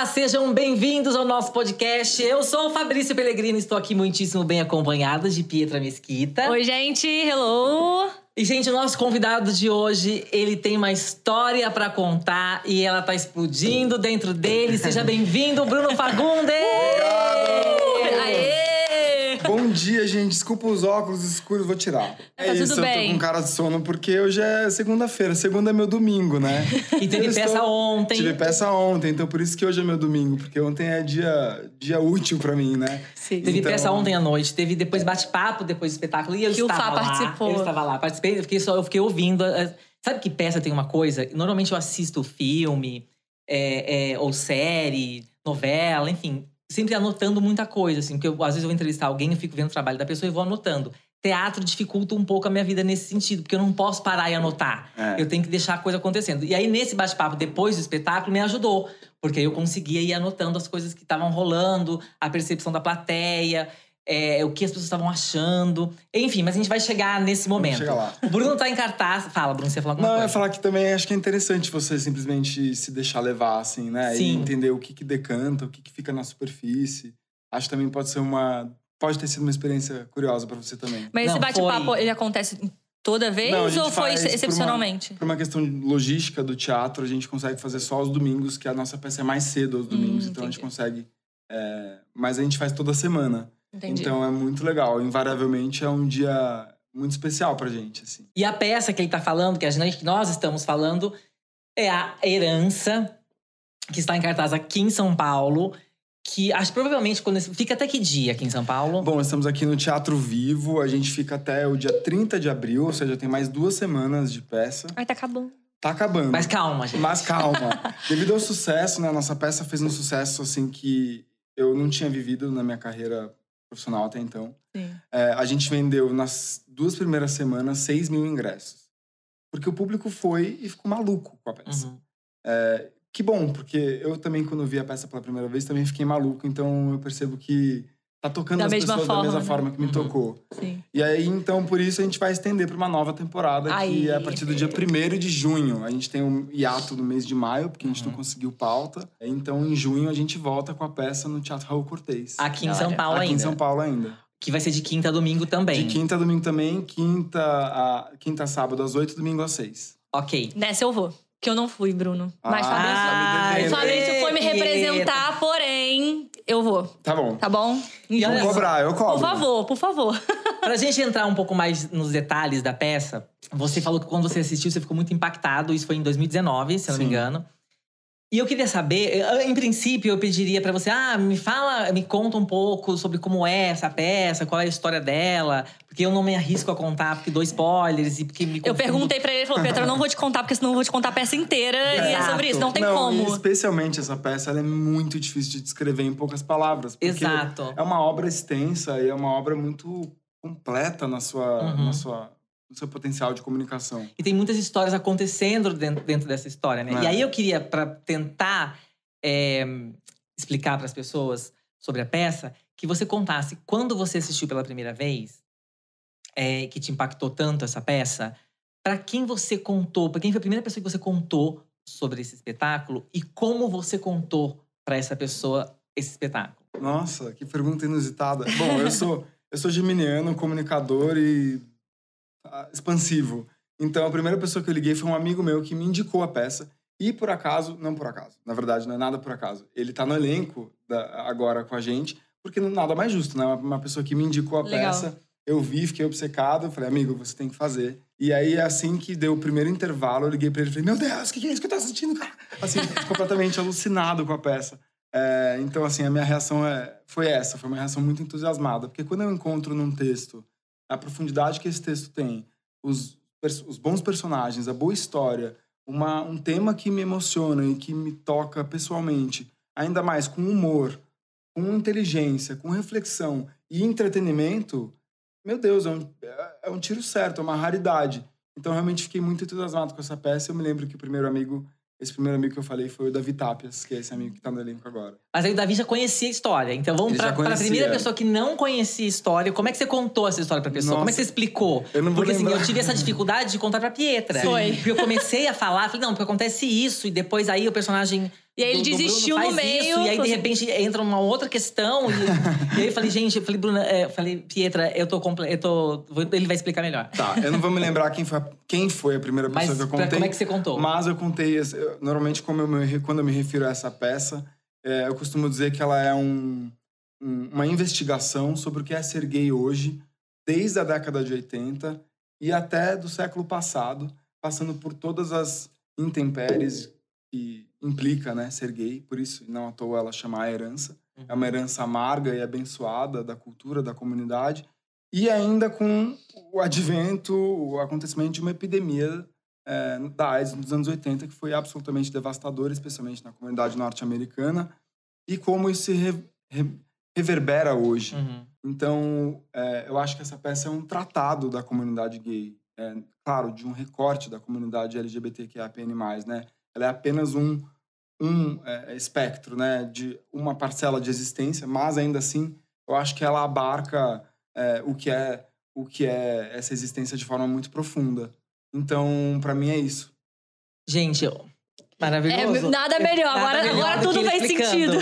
Olá, sejam bem-vindos ao nosso podcast. Eu sou o Fabrício Pellegrini, estou aqui muitíssimo bem acompanhada de Pietra Mesquita. Oi, gente, hello! E, gente, o nosso convidado de hoje, ele tem uma história pra contar e ela tá explodindo dentro dele. Seja bem-vindo, Bruno Fagundes! Aê! Bom dia, gente. Desculpa os óculos escuros, vou tirar. Tá isso, tudo bem. Eu tô com cara de sono porque hoje é segunda-feira. Segunda é meu domingo, né? E teve peça ontem. Tive peça ontem, então por isso que hoje é meu domingo. Porque ontem é dia útil pra mim, né? Sim. Teve peça ontem à noite, teve depois bate-papo, depois do espetáculo. E eu Que o estava Fá lá. participou. Eu estava lá, participei, eu fiquei ouvindo. Sabe que peça tem uma coisa? Normalmente eu assisto filme, ou série, novela, enfim. Sempre anotando muita coisa, assim. Porque às vezes eu vou entrevistar alguém, eu fico vendo o trabalho da pessoa e vou anotando. Teatro dificulta um pouco a minha vida nesse sentido, porque eu não posso parar e anotar. Eu tenho que deixar a coisa acontecendo. E aí, nesse bate-papo, depois do espetáculo, me ajudou. Porque eu conseguia ir anotando as coisas que estavam rolando, a percepção da plateia, o que as pessoas estavam achando. Enfim, mas a gente vai chegar nesse momento. Vamos chegar lá. O Bruno tá em cartaz. Fala, Bruno, você ia falar alguma Não, coisa? eu ia falar que também acho que é interessante você simplesmente se deixar levar, assim, né? Sim. E entender o que decanta, o que fica na superfície. Acho que também pode ter sido uma experiência curiosa pra você também. Mas Não, esse bate-papo, foi. ele acontece toda vez Não, a gente ou foi faz excepcionalmente? Por uma questão de logística do teatro, a gente consegue fazer só aos domingos, que a nossa peça é mais cedo aos domingos. Então a gente consegue… mas a gente faz toda semana. Entendi. Então é muito legal. Invariavelmente é um dia muito especial pra gente, assim. E a peça que ele tá falando, que nós estamos falando, é a Herança, que está em cartaz aqui em São Paulo. Que acho que provavelmente fica até que dia aqui em São Paulo? Bom, estamos aqui no Teatro Vivo. A gente fica até o dia 30 de abril, ou seja, tem mais 2 semanas de peça. Ai, tá acabando. Tá acabando. Mas calma, gente. Mas calma. Devido ao sucesso, né? A nossa peça fez um sucesso, assim, que eu não tinha vivido na minha carreira profissional até então. Sim. A gente vendeu, nas 2 primeiras semanas, 6 mil ingressos. Porque o público foi e ficou maluco com a peça. Uhum. Que bom, porque eu também, quando vi a peça pela primeira vez, também fiquei maluco. Então, eu percebo que tá tocando Da as mesma pessoas da forma, mesma né? forma que me tocou. Sim. E aí, então, por isso, a gente vai estender para uma nova temporada, que é a partir do dia 1º de junho. A gente tem um hiato no mês de maio, porque a gente não conseguiu pauta. Então, em junho, a gente volta com a peça no Teatro Raul Cortez. Aqui em São Paulo Aqui ainda. em São Paulo ainda. Que vai ser de quinta a domingo também. De quinta a domingo também. Quinta a sábado às 8, domingo às 6. Ok. Nessa eu vou. Que eu não fui, Bruno. Mas tá me O devendo. Fabrício foi me representar, porém, eu vou. Tá bom. Tá bom? E olha Vou cobrar, eu cobro. Por favor, por favor. Pra gente entrar um pouco mais nos detalhes da peça, você falou que quando você assistiu, você ficou muito impactado. Isso foi em 2019, se eu não me Sim. engano. E eu queria saber, em princípio, eu pediria pra você… me conta um pouco sobre como é essa peça, qual é a história dela. Porque eu não me arrisco a contar, porque dou spoilers e porque me Eu confundo. perguntei pra ele, ele falou, Petra, eu não vou te contar, porque senão eu vou te contar a peça inteira. E é sobre isso, não tem E como. especialmente essa peça, ela é muito difícil de descrever em poucas palavras. Porque Exato. é uma obra extensa e é uma obra muito completa no seu potencial de comunicação. E tem muitas histórias acontecendo dentro dessa história, né? E aí eu queria, pra tentar explicar pras pessoas sobre a peça, que você contasse quando você assistiu pela primeira vez, que te impactou tanto essa peça, pra quem você contou, pra quem foi a primeira pessoa que você contou sobre esse espetáculo e como você contou pra essa pessoa esse espetáculo. Nossa, que pergunta inusitada. Bom, eu sou geminiano, comunicador e expansivo. Então, a primeira pessoa que eu liguei foi um amigo meu que me indicou a peça. E não por acaso, na verdade, não é nada por acaso. Ele tá no elenco agora com a gente, porque nada mais justo, né? Uma pessoa que me indicou a peça, eu vi, fiquei obcecado, falei, amigo, você tem que fazer. E aí, assim que deu o primeiro intervalo, eu liguei pra ele e falei, meu Deus, o que é isso que eu tô assistindo, cara? Assim, completamente alucinado com a peça. Então, assim, a minha reação foi uma reação muito entusiasmada. Porque quando eu encontro num texto a profundidade que esse texto tem, os bons personagens, a boa história, um tema que me emociona e que me toca pessoalmente, ainda mais com humor, com inteligência, com reflexão e entretenimento, meu Deus, é um tiro certo, é uma raridade. Então, realmente, fiquei muito entusiasmado com essa peça. Eu me lembro que esse primeiro amigo que eu falei foi o Davi Tapias, que é esse amigo que tá no elenco agora. Mas aí o Davi já conhecia a história. Então vamos pra primeira pessoa que não conhecia a história. Como é que você contou essa história pra pessoa? Nossa, como é que você explicou? Eu não vou Porque assim, lembrar. eu tive essa dificuldade de contar pra Pietra. Foi. Porque eu comecei a falar, falei, não, porque acontece isso. E depois aí o personagem E aí ele do Bruno desistiu faz no meio. Isso, e aí, de repente, entra uma outra questão. E aí eu falei, gente, Bruna, Pietra, ele vai explicar melhor. Tá, eu não vou me lembrar quem foi a primeira pessoa Mas que eu contei. como é que você contou? Mas eu contei, normalmente, quando eu me refiro a essa peça, eu costumo dizer que ela é uma investigação sobre o que é ser gay hoje, desde a década de 80 e até do século passado, passando por todas as intempéries que implica, né, ser gay. Por isso, não à toa ela chama A Herança. É uma herança amarga e abençoada da cultura, da comunidade. E ainda com o advento, o acontecimento de uma epidemia da AIDS nos anos 80, que foi absolutamente devastadora, especialmente na comunidade norte-americana, e como isso se reverbera hoje. Então, eu acho que essa peça é um tratado da comunidade gay. Claro, de um recorte da comunidade LGBTQIAPN+, né? Ela é apenas um espectro, né? De uma parcela de existência, mas ainda assim, eu acho que ela abarca o que é essa existência de forma muito profunda. Então, pra mim é isso. Gente, maravilhoso. Nada melhor. Agora tudo faz sentido.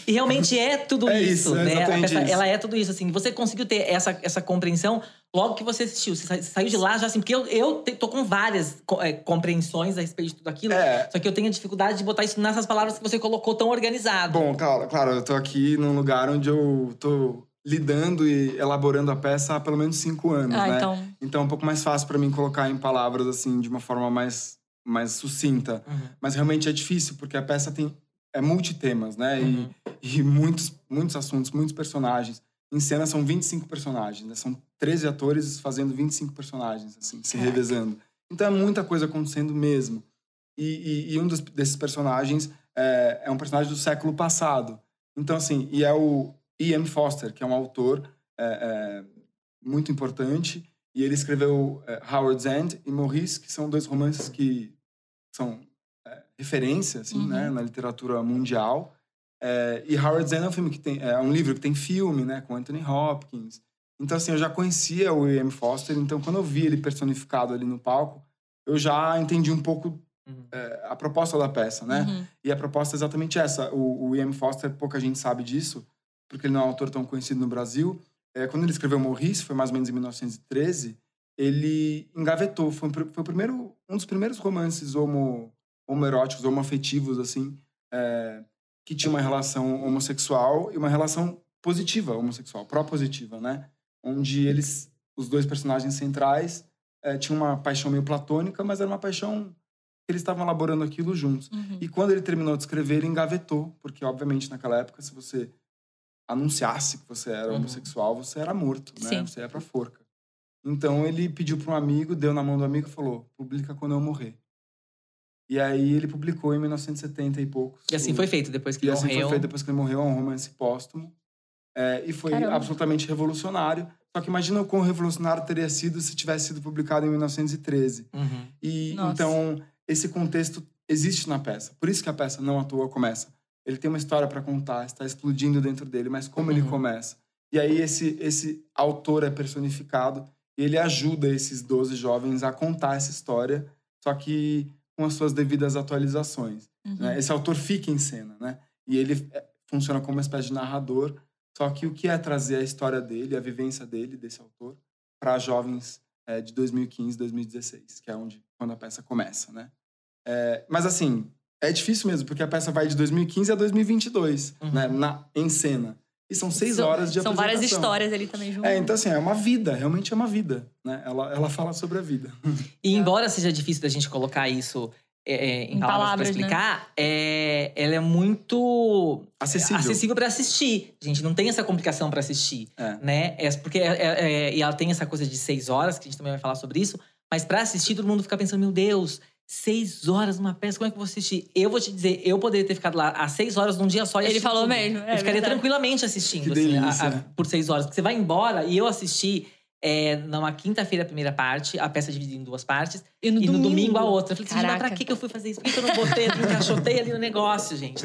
E realmente é tudo isso, né? Exatamente isso. Ela é tudo isso, assim. Você conseguiu ter essa compreensão logo que você assistiu. Você saiu de lá já assim... Porque eu tô com várias compreensões a respeito de tudo aquilo. Só que eu tenho a dificuldade de botar isso nessas palavras que você colocou tão organizado. Bom, claro, eu tô aqui num lugar onde eu tô lidando e elaborando a peça há pelo menos 5 anos, né? Então é um pouco mais fácil pra mim colocar em palavras, assim, de uma forma mais sucinta. Mas realmente é difícil, porque a peça é multitemas, né? E muitos assuntos, muitos personagens. Em cena são 25 personagens, né? São 13 atores fazendo 25 personagens, assim, se revezando. Então é muita coisa acontecendo mesmo. E um desses personagens é um personagem do século passado. Então, assim, e é o E.M. Forster, que é um autor muito importante. E ele escreveu Howard's End e Maurice, que são 2 romances que são referência, assim, né, na literatura mundial. E Howard's End é um livro que tem filme, né, com Anthony Hopkins. Então, assim, eu já conhecia o E.M. Forster, então quando eu vi ele personificado ali no palco, eu já entendi um pouco a proposta da peça, né? E a proposta é exatamente essa. O E.M. Forster, pouca gente sabe disso, porque ele não é um autor tão conhecido no Brasil. Quando ele escreveu Maurice, foi mais ou menos em 1913, ele engavetou. Foi um dos primeiros romances homoeróticos, homoafetivos, assim, que tinha uma relação homossexual e uma relação positiva homossexual, pró-positiva, né? Onde os 2 personagens centrais, tinham uma paixão meio platônica, mas era uma paixão que eles estavam elaborando aquilo juntos. E quando ele terminou de escrever, ele engavetou, porque, obviamente, naquela época, se você anunciasse que você era homossexual, você era morto, né? Sim. Você ia pra forca. Então, ele pediu para um amigo, deu na mão do amigo e falou, publica quando eu morrer. E aí, ele publicou em 1970 e poucos. E assim foi feito, depois que ele morreu. E assim foi feito, depois que ele morreu, é um romance póstumo. E foi absolutamente revolucionário. Só que imagina o quão revolucionário teria sido se tivesse sido publicado em 1913. Então, esse contexto existe na peça. Por isso que a peça, não à toa, começa. Ele tem uma história para contar, está explodindo dentro dele, mas como ele começa? E aí, esse autor é personificado e ele ajuda esses 12 jovens a contar essa história, só que com as suas devidas atualizações. Né? Esse autor fica em cena, né? E ele funciona como uma espécie de narrador, só que o que é trazer a história dele, a vivência dele, desse autor, para jovens de 2015, 2016, que é quando a peça começa, né? Mas, assim, é difícil mesmo, porque a peça vai de 2015 a 2022, né? Em cena. E são 6 horas de apresentação. São várias histórias ali também junto. Então, assim, é uma vida, realmente é uma vida, né? Ela fala sobre a vida. E embora seja difícil da gente colocar isso em palavras pra explicar, né? Ela é muito acessível para assistir. A gente não tem essa complicação para assistir, né? Porque e ela tem essa coisa de 6 horas, que a gente também vai falar sobre isso, mas para assistir todo mundo fica pensando, meu Deus, 6 horas numa peça, como é que eu vou assistir? Eu vou te dizer, eu poderia ter ficado lá às 6 horas num dia só e Ele falou tudo. mesmo. Eu ficaria tranquilamente assistindo, assim, por 6 horas. Porque você vai embora e eu assisti numa quinta-feira a primeira parte, a peça dividida em 2 partes, e no domingo a outra. Eu falei assim, mas pra que eu fui fazer isso? Por que eu não botei, encaixotei ali no negócio, gente?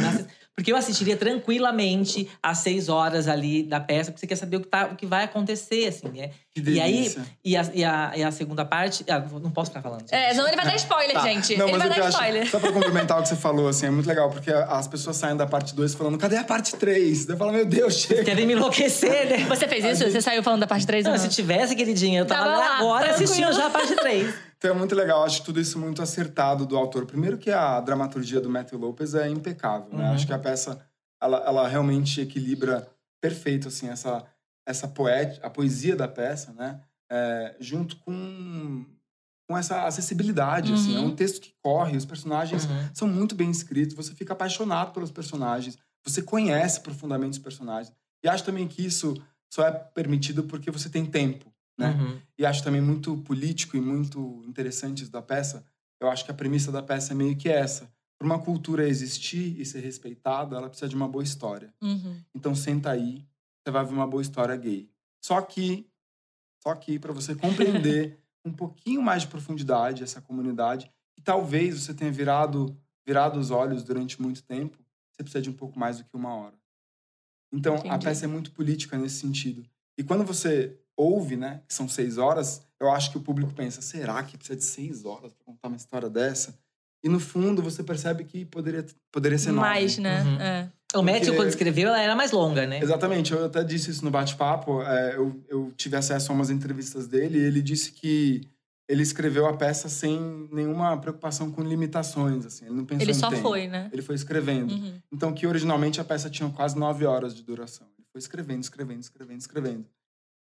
Porque eu assistiria tranquilamente às 6 horas ali da peça, porque você quer saber o que vai acontecer, assim, né? Que E aí, delícia. e a segunda parte… não posso ficar falando. Senão ele vai dar spoiler, gente. Não, Ele mas vai o que eu dar acho, spoiler. só pra complementar o que você falou, assim, é muito legal, porque as pessoas saem da parte 2 falando, cadê a parte 3? Eu falo, meu Deus, chega. Querem me enlouquecer, né? Você fez isso? Você saiu falando da parte 3 ou Não, não? se tivesse, queridinha, eu tava Tava lá lá, agora tranquilo. assistindo já a parte 3. Então é muito legal, acho tudo isso muito acertado do autor. Primeiro que a dramaturgia do Matthew Lopez é impecável, né? Acho que a peça, ela realmente equilibra perfeito, assim, a poesia da peça, né? Junto com essa acessibilidade, assim. É um texto que corre, os personagens são muito bem escritos, você fica apaixonado pelos personagens, você conhece profundamente os personagens. E acho também que isso só é permitido porque você tem tempo, né? E acho também muito político e muito interessante isso da peça. Eu acho que a premissa da peça é meio que essa. Para uma cultura existir e ser respeitada, ela precisa de uma boa história. Então senta aí, você vai ver uma boa história gay. Só que para você compreender um pouquinho mais de profundidade essa comunidade, e talvez você tenha virado os olhos durante muito tempo, você precisa de um pouco mais do que 1 hora. Então, a peça é muito política nesse sentido. E quando você ouve, né, que são 6 horas, eu acho que o público pensa, será que precisa de 6 horas para contar uma história dessa? E no fundo, você percebe que poderia ser 9. Mais, né? O Matthew, quando escreveu, ela era mais longa, né? Exatamente, eu até disse isso no bate-papo. Eu tive acesso a umas entrevistas dele e ele disse que ele escreveu a peça sem nenhuma preocupação com limitações, assim. Ele não pensou Ele em só tempo. foi, né? Ele foi escrevendo. Então, que originalmente a peça tinha quase 9 horas de duração. Ele foi escrevendo.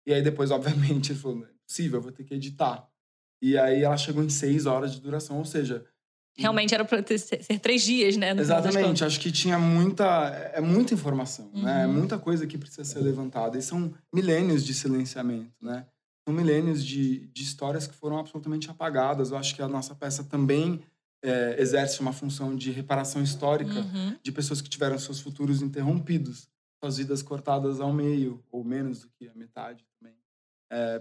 E aí depois, obviamente, ele falou, não é possível, eu vou ter que editar. E aí ela chegou em 6 horas de duração, ou seja… Realmente era pra ser 3 dias, né? Exatamente, acho que tinha muita informação, né? Muita coisa que precisa ser levantada. E são milênios de silenciamento, né? São milênios de histórias que foram absolutamente apagadas. Eu acho que a nossa peça também exerce uma função de reparação histórica de pessoas que tiveram seus futuros interrompidos, suas vidas cortadas ao meio, ou menos do que a metade também,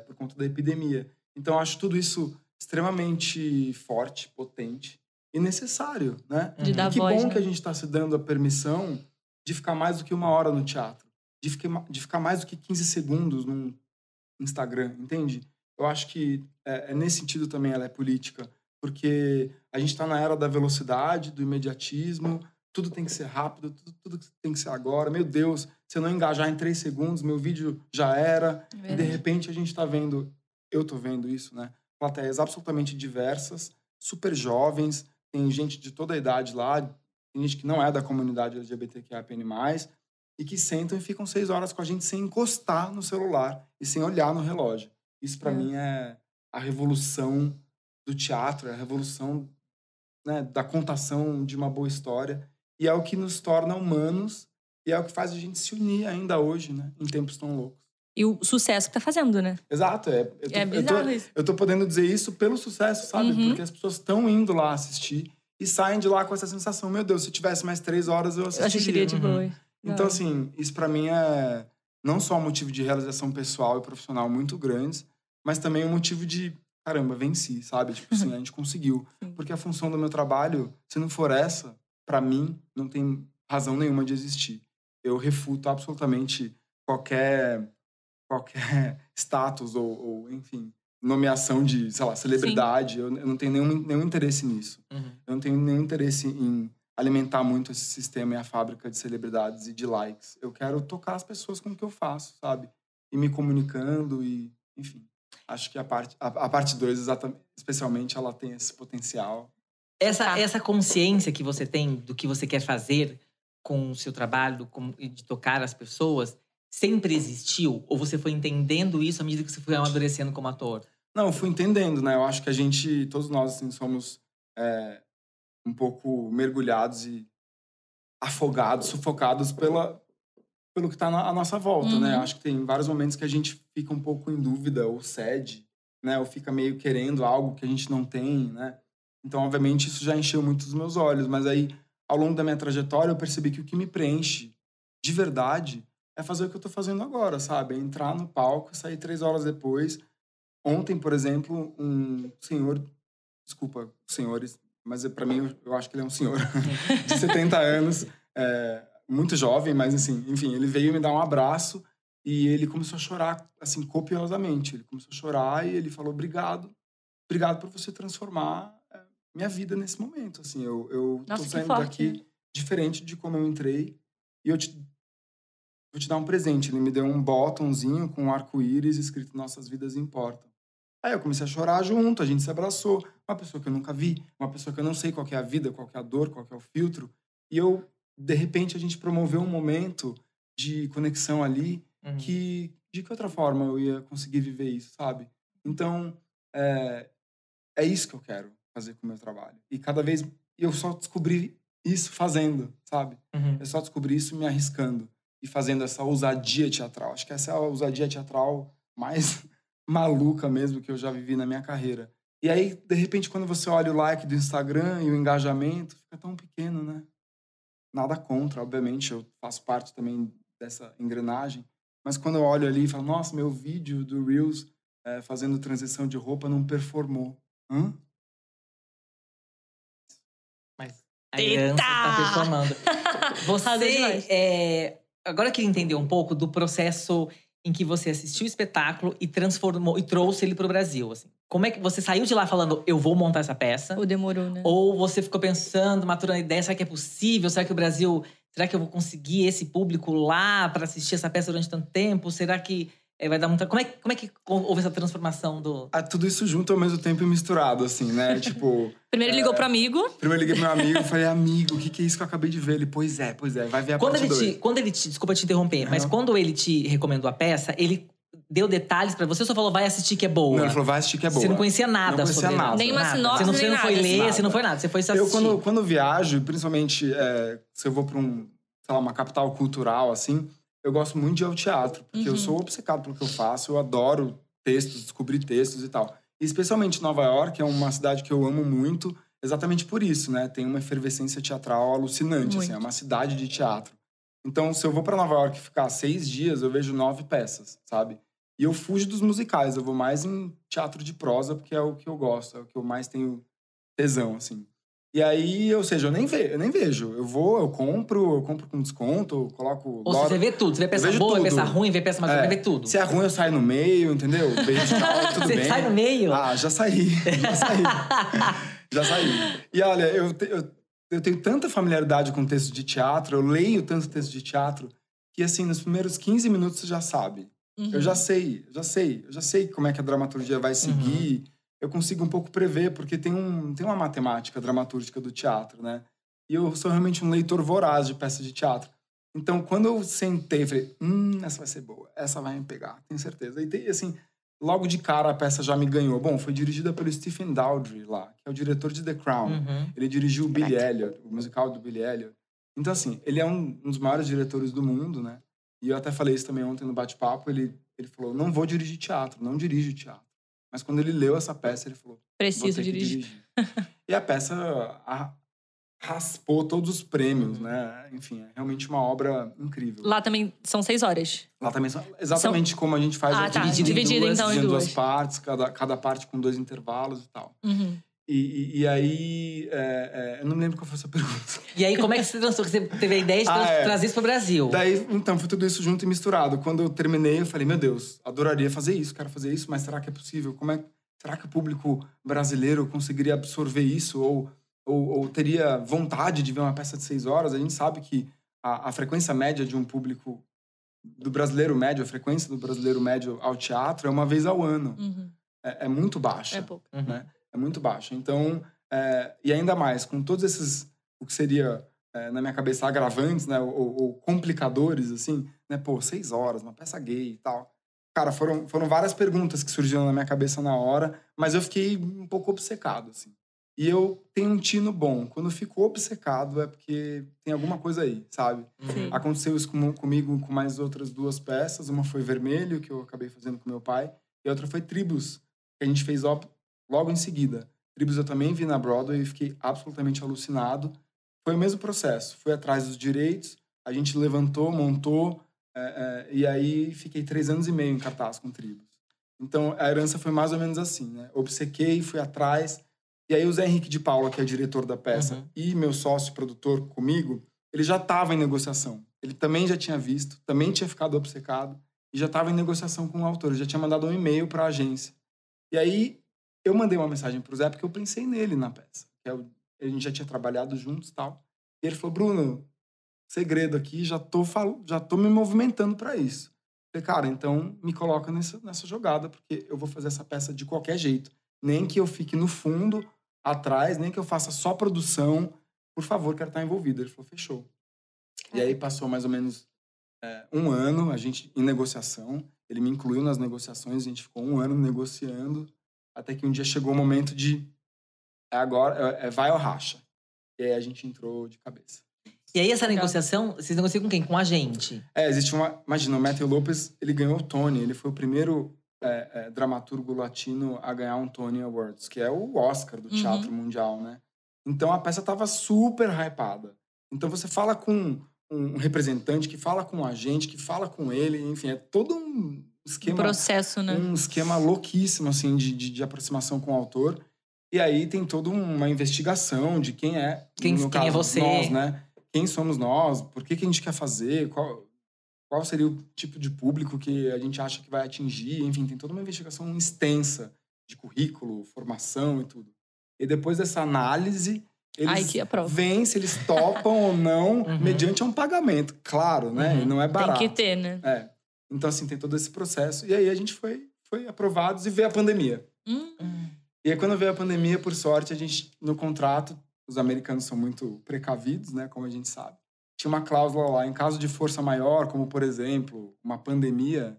por conta da epidemia. Então, acho tudo isso extremamente forte, potente, e necessário, né? De dar e que voz, bom né? que a gente está se dando a permissão de ficar mais do que 1 hora no teatro, de ficar mais do que 15 segundos num Instagram, entende? Eu acho que nesse sentido também ela é política, porque a gente está na era da velocidade, do imediatismo, tudo tem que ser rápido, tudo tem que ser agora. Meu Deus, se eu não engajar em 3 segundos, meu vídeo já era. E de repente a gente está vendo, eu estou vendo isso, né? Plateias absolutamente diversas, super jovens, tem gente de toda a idade lá, tem gente que não é da comunidade LGBTQIAPN+, e que sentam e ficam 6 horas com a gente sem encostar no celular e sem olhar no relógio. Isso, para mim, é a revolução do teatro, é a revolução, né, da contação de uma boa história, e é o que nos torna humanos, e é o que faz a gente se unir ainda hoje, né, em tempos tão loucos. E o sucesso que tá fazendo, né? Exato, bizarro isso. eu tô podendo dizer isso pelo sucesso, sabe? Porque as pessoas estão indo lá assistir e saem de lá com essa sensação, meu Deus, se tivesse mais 3 horas eu assistiria. Eu assistiria de boa. Então, assim, isso pra mim é não só um motivo de realização pessoal e profissional muito grandes, mas também um motivo de, caramba, venci, sabe? Tipo assim, a gente conseguiu. Porque a função do meu trabalho, se não for essa, pra mim, não tem razão nenhuma de existir. Eu refuto absolutamente qualquer status ou, enfim, nomeação de, sei lá, celebridade. Eu não tenho nenhum interesse nisso. Eu não tenho nenhum interesse em alimentar muito esse sistema e a fábrica de celebridades e de likes. Eu quero tocar as pessoas com o que eu faço, sabe? E me comunicando e, enfim. Acho que a parte 2, especialmente, ela tem esse potencial. Essa consciência que você tem do que você quer fazer com o seu trabalho, de tocar as pessoas, sempre existiu? Ou você foi entendendo isso à medida que você foi amadurecendo como ator? Não, eu fui entendendo, né? Eu acho que todos nós, assim, somos um pouco mergulhados e afogados, sufocados pelo que está à nossa volta, né? Acho que tem vários momentos que a gente fica um pouco em dúvida ou cede, né? Ou fica meio querendo algo que a gente não tem, né? Então, obviamente, isso já encheu muito os meus olhos. Mas aí, ao longo da minha trajetória, eu percebi que o que me preenche de verdade é fazer o que eu tô fazendo agora, sabe? É entrar no palco e sair 3 horas depois. Ontem, por exemplo, um senhor... Desculpa, senhores, mas para mim, eu acho que ele é um senhor de 70 anos. muito jovem, mas assim, enfim, ele veio me dar um abraço e ele começou a chorar, assim, copiosamente. Ele começou a chorar e ele falou, obrigado por você transformar minha vida nesse momento, assim. Eu tô Nossa, que saindo forte, daqui né? diferente de como eu entrei e vou te dar um presente. Ele me deu um botãozinho com um arco-íris escrito Nossas Vidas Importam. Aí eu comecei a chorar junto, a gente se abraçou. Uma pessoa que eu nunca vi, uma pessoa que eu não sei qual que é a vida, qual que é a dor, qual que é o filtro. E de repente, a gente promoveu um momento de conexão ali que, de que outra forma eu ia conseguir viver isso, sabe? Então, é isso que eu quero fazer com o meu trabalho. E cada vez eu só descobri isso fazendo, sabe? Eu só descobri isso me arriscando e fazendo essa ousadia teatral. Acho que essa é a ousadia teatral mais maluca mesmo que eu já vivi na minha carreira. E aí, de repente, quando você olha o like do Instagram e o engajamento, fica tão pequeno, né? Nada contra, obviamente, eu faço parte também dessa engrenagem. Mas quando eu olho ali e falo, nossa, meu vídeo do Reels fazendo transição de roupa não performou. Hã? Mas a herança está performando. Você, agora eu queria entender um pouco do processo em que você assistiu o espetáculo e transformou e trouxe ele para o Brasil. Assim. Como é que você saiu de lá falando, eu vou montar essa peça? Ou demorou, né? Ou você ficou pensando, maturando a ideia, será que é possível? Será que o Brasil, será que eu vou conseguir esse público lá para assistir essa peça durante tanto tempo? Será que vai dar muita... Como é que houve essa transformação do... Tudo isso junto ao mesmo tempo e misturado, assim, né? Tipo... Primeiro ele ligou pro amigo. Primeiro eu liguei pro meu amigo e falei, amigo, o que é isso que eu acabei de ver? Ele, pois é, vai ver a parte 2. Quando ele te... Desculpa te interromper, mas quando ele te recomendou a peça, ele deu detalhes pra você ou só falou, vai assistir que é boa? Não, ele falou, vai assistir que é boa. Você não conhecia nada sobre ele? Nem uma sinopse, Você não foi ler, você não foi nada. Você foi só assistir. Eu, quando viajo, principalmente se eu vou pra sei lá, uma capital cultural, assim, eu gosto muito de ir ao teatro. Porque eu sou obcecado pelo que eu faço. Eu adoro textos, descobrir textos e tal. E especialmente Nova York, é uma cidade que eu amo muito, exatamente por isso, né? Tem uma efervescência teatral alucinante, assim. É uma cidade de teatro. Então, se eu vou pra Nova York ficar 6 dias, eu vejo 9 peças, sabe? E eu fujo dos musicais, eu vou mais em teatro de prosa, porque é o que eu gosto, é o que eu mais tenho tesão, assim. E aí, ou seja, eu nem vejo. Eu compro com desconto, eu coloco... Ou seja, você vê tudo, você vê peça boa, vê peça ruim, vê peça mais ruim, vê tudo. Se é ruim, eu saio no meio, entendeu? Beijo, tchau, tudo bem. Você sai no meio? Já saí. Já saí. E olha, eu tenho tanta familiaridade com texto de teatro, eu leio tanto texto de teatro, que assim, nos primeiros 15 minutos você já sabe. Eu já sei como é que a dramaturgia vai seguir. Eu consigo um pouco prever, porque tem uma matemática dramatúrgica do teatro, né? E eu sou realmente um leitor voraz de peças de teatro. Então, quando eu sentei, falei, essa vai ser boa, essa vai me pegar, tenho certeza. E assim, logo de cara a peça já me ganhou. Bom, foi dirigida pelo Stephen Daldry lá, que é o diretor de The Crown. Ele dirigiu o Billy Elliot, o musical do Billy Elliot. Então, assim, ele é um dos maiores diretores do mundo, né? E eu até falei isso também ontem no bate-papo. Ele falou, não vou dirigir teatro, não dirijo teatro. Mas quando ele leu essa peça, ele falou, preciso dirigir. E a peça raspou todos os prêmios, né? Enfim, é realmente uma obra incrível. Lá também são 6 horas. Lá também são exatamente como a gente faz. Dividido então em duas partes, cada parte com 2 intervalos e tal. E aí, eu não me lembro qual foi a sua pergunta. E aí, como é que você transformou? Você teve a ideia de trazer isso pro Brasil? Daí, então, foi tudo isso junto e misturado. Quando eu terminei, eu falei, meu Deus, adoraria fazer isso, quero fazer isso, mas será que é possível? Será que o público brasileiro conseguiria absorver isso? Ou teria vontade de ver uma peça de 6 horas? A gente sabe que a frequência média de um público do brasileiro médio, a frequência do brasileiro médio ao teatro é uma vez ao ano. É muito baixa. É pouco. Né? É muito baixa. Então, e ainda mais, com todos esses, o que seria, na minha cabeça, agravantes, né? Ou complicadores, assim, né? 6 horas, uma peça gay e tal. Cara, foram várias perguntas que surgiram na minha cabeça na hora, mas eu fiquei um pouco obcecado, assim. E eu tenho um tino bom. Quando eu fico obcecado é porque tem alguma coisa aí, sabe? Aconteceu isso comigo com mais outras 2 peças. Uma foi Vermelho, que eu acabei fazendo com meu pai. E a outra foi Tribos, que a gente fez logo em seguida. Tribos eu também vi na Broadway e fiquei absolutamente alucinado. Foi o mesmo processo. Fui atrás dos direitos, a gente levantou, montou, e aí fiquei 3 anos e meio em cartaz com Tribos. Então, a herança foi mais ou menos assim, né? Obcequei, fui atrás. E aí o Zé Henrique de Paula, que é o diretor da peça, e meu sócio produtor comigo, ele já estava em negociação. Ele também já tinha visto, também tinha ficado obcecado e já estava em negociação com o autor. Ele já tinha mandado um e-mail para a agência. E aí, eu mandei uma mensagem pro Zé porque eu pensei nele na peça. A gente já tinha trabalhado juntos e tal. E ele falou, Bruno, segredo aqui, já tô me movimentando para isso. Eu falei, cara, então me coloca nessa jogada, porque eu vou fazer essa peça de qualquer jeito. Nem que eu fique no fundo, atrás, nem que eu faça só produção. Por favor, quero estar envolvido. Ele falou, fechou. E aí passou mais ou menos um ano, a gente em negociação. Ele me incluiu nas negociações, a gente ficou um ano negociando, até que um dia chegou o momento de agora, vai ou racha. E aí a gente entrou de cabeça. E aí essa negociação, vocês negociam com quem? Com a gente? Existe imagina, o Matthew Lopez, ele ganhou o Tony, ele foi o primeiro dramaturgo latino a ganhar um Tony Awards, que é o Oscar do teatro mundial, né? Então a peça tava super hypada. Então você fala com um representante, que fala com um agente, que fala com ele, enfim, é todo um esquema... Um processo, né? Um esquema louquíssimo, assim, de aproximação com o autor. E aí tem toda uma investigação de quem é... Quem é você? Nós, né? Quem somos nós? Por que a gente quer fazer? Qual seria o tipo de público que a gente acha que vai atingir? Enfim, tem toda uma investigação extensa de currículo, formação e tudo. E depois dessa análise, eles veem se eles topam ou não, mediante um pagamento. Claro, né? E não é barato. Tem que ter, né? Então, assim, tem todo esse processo. E aí a gente foi aprovados e veio a pandemia. E aí, quando veio a pandemia, por sorte, a gente, no contrato, os americanos são muito precavidos, né? Como a gente sabe. Tinha uma cláusula lá, em caso de força maior, como, por exemplo, uma pandemia...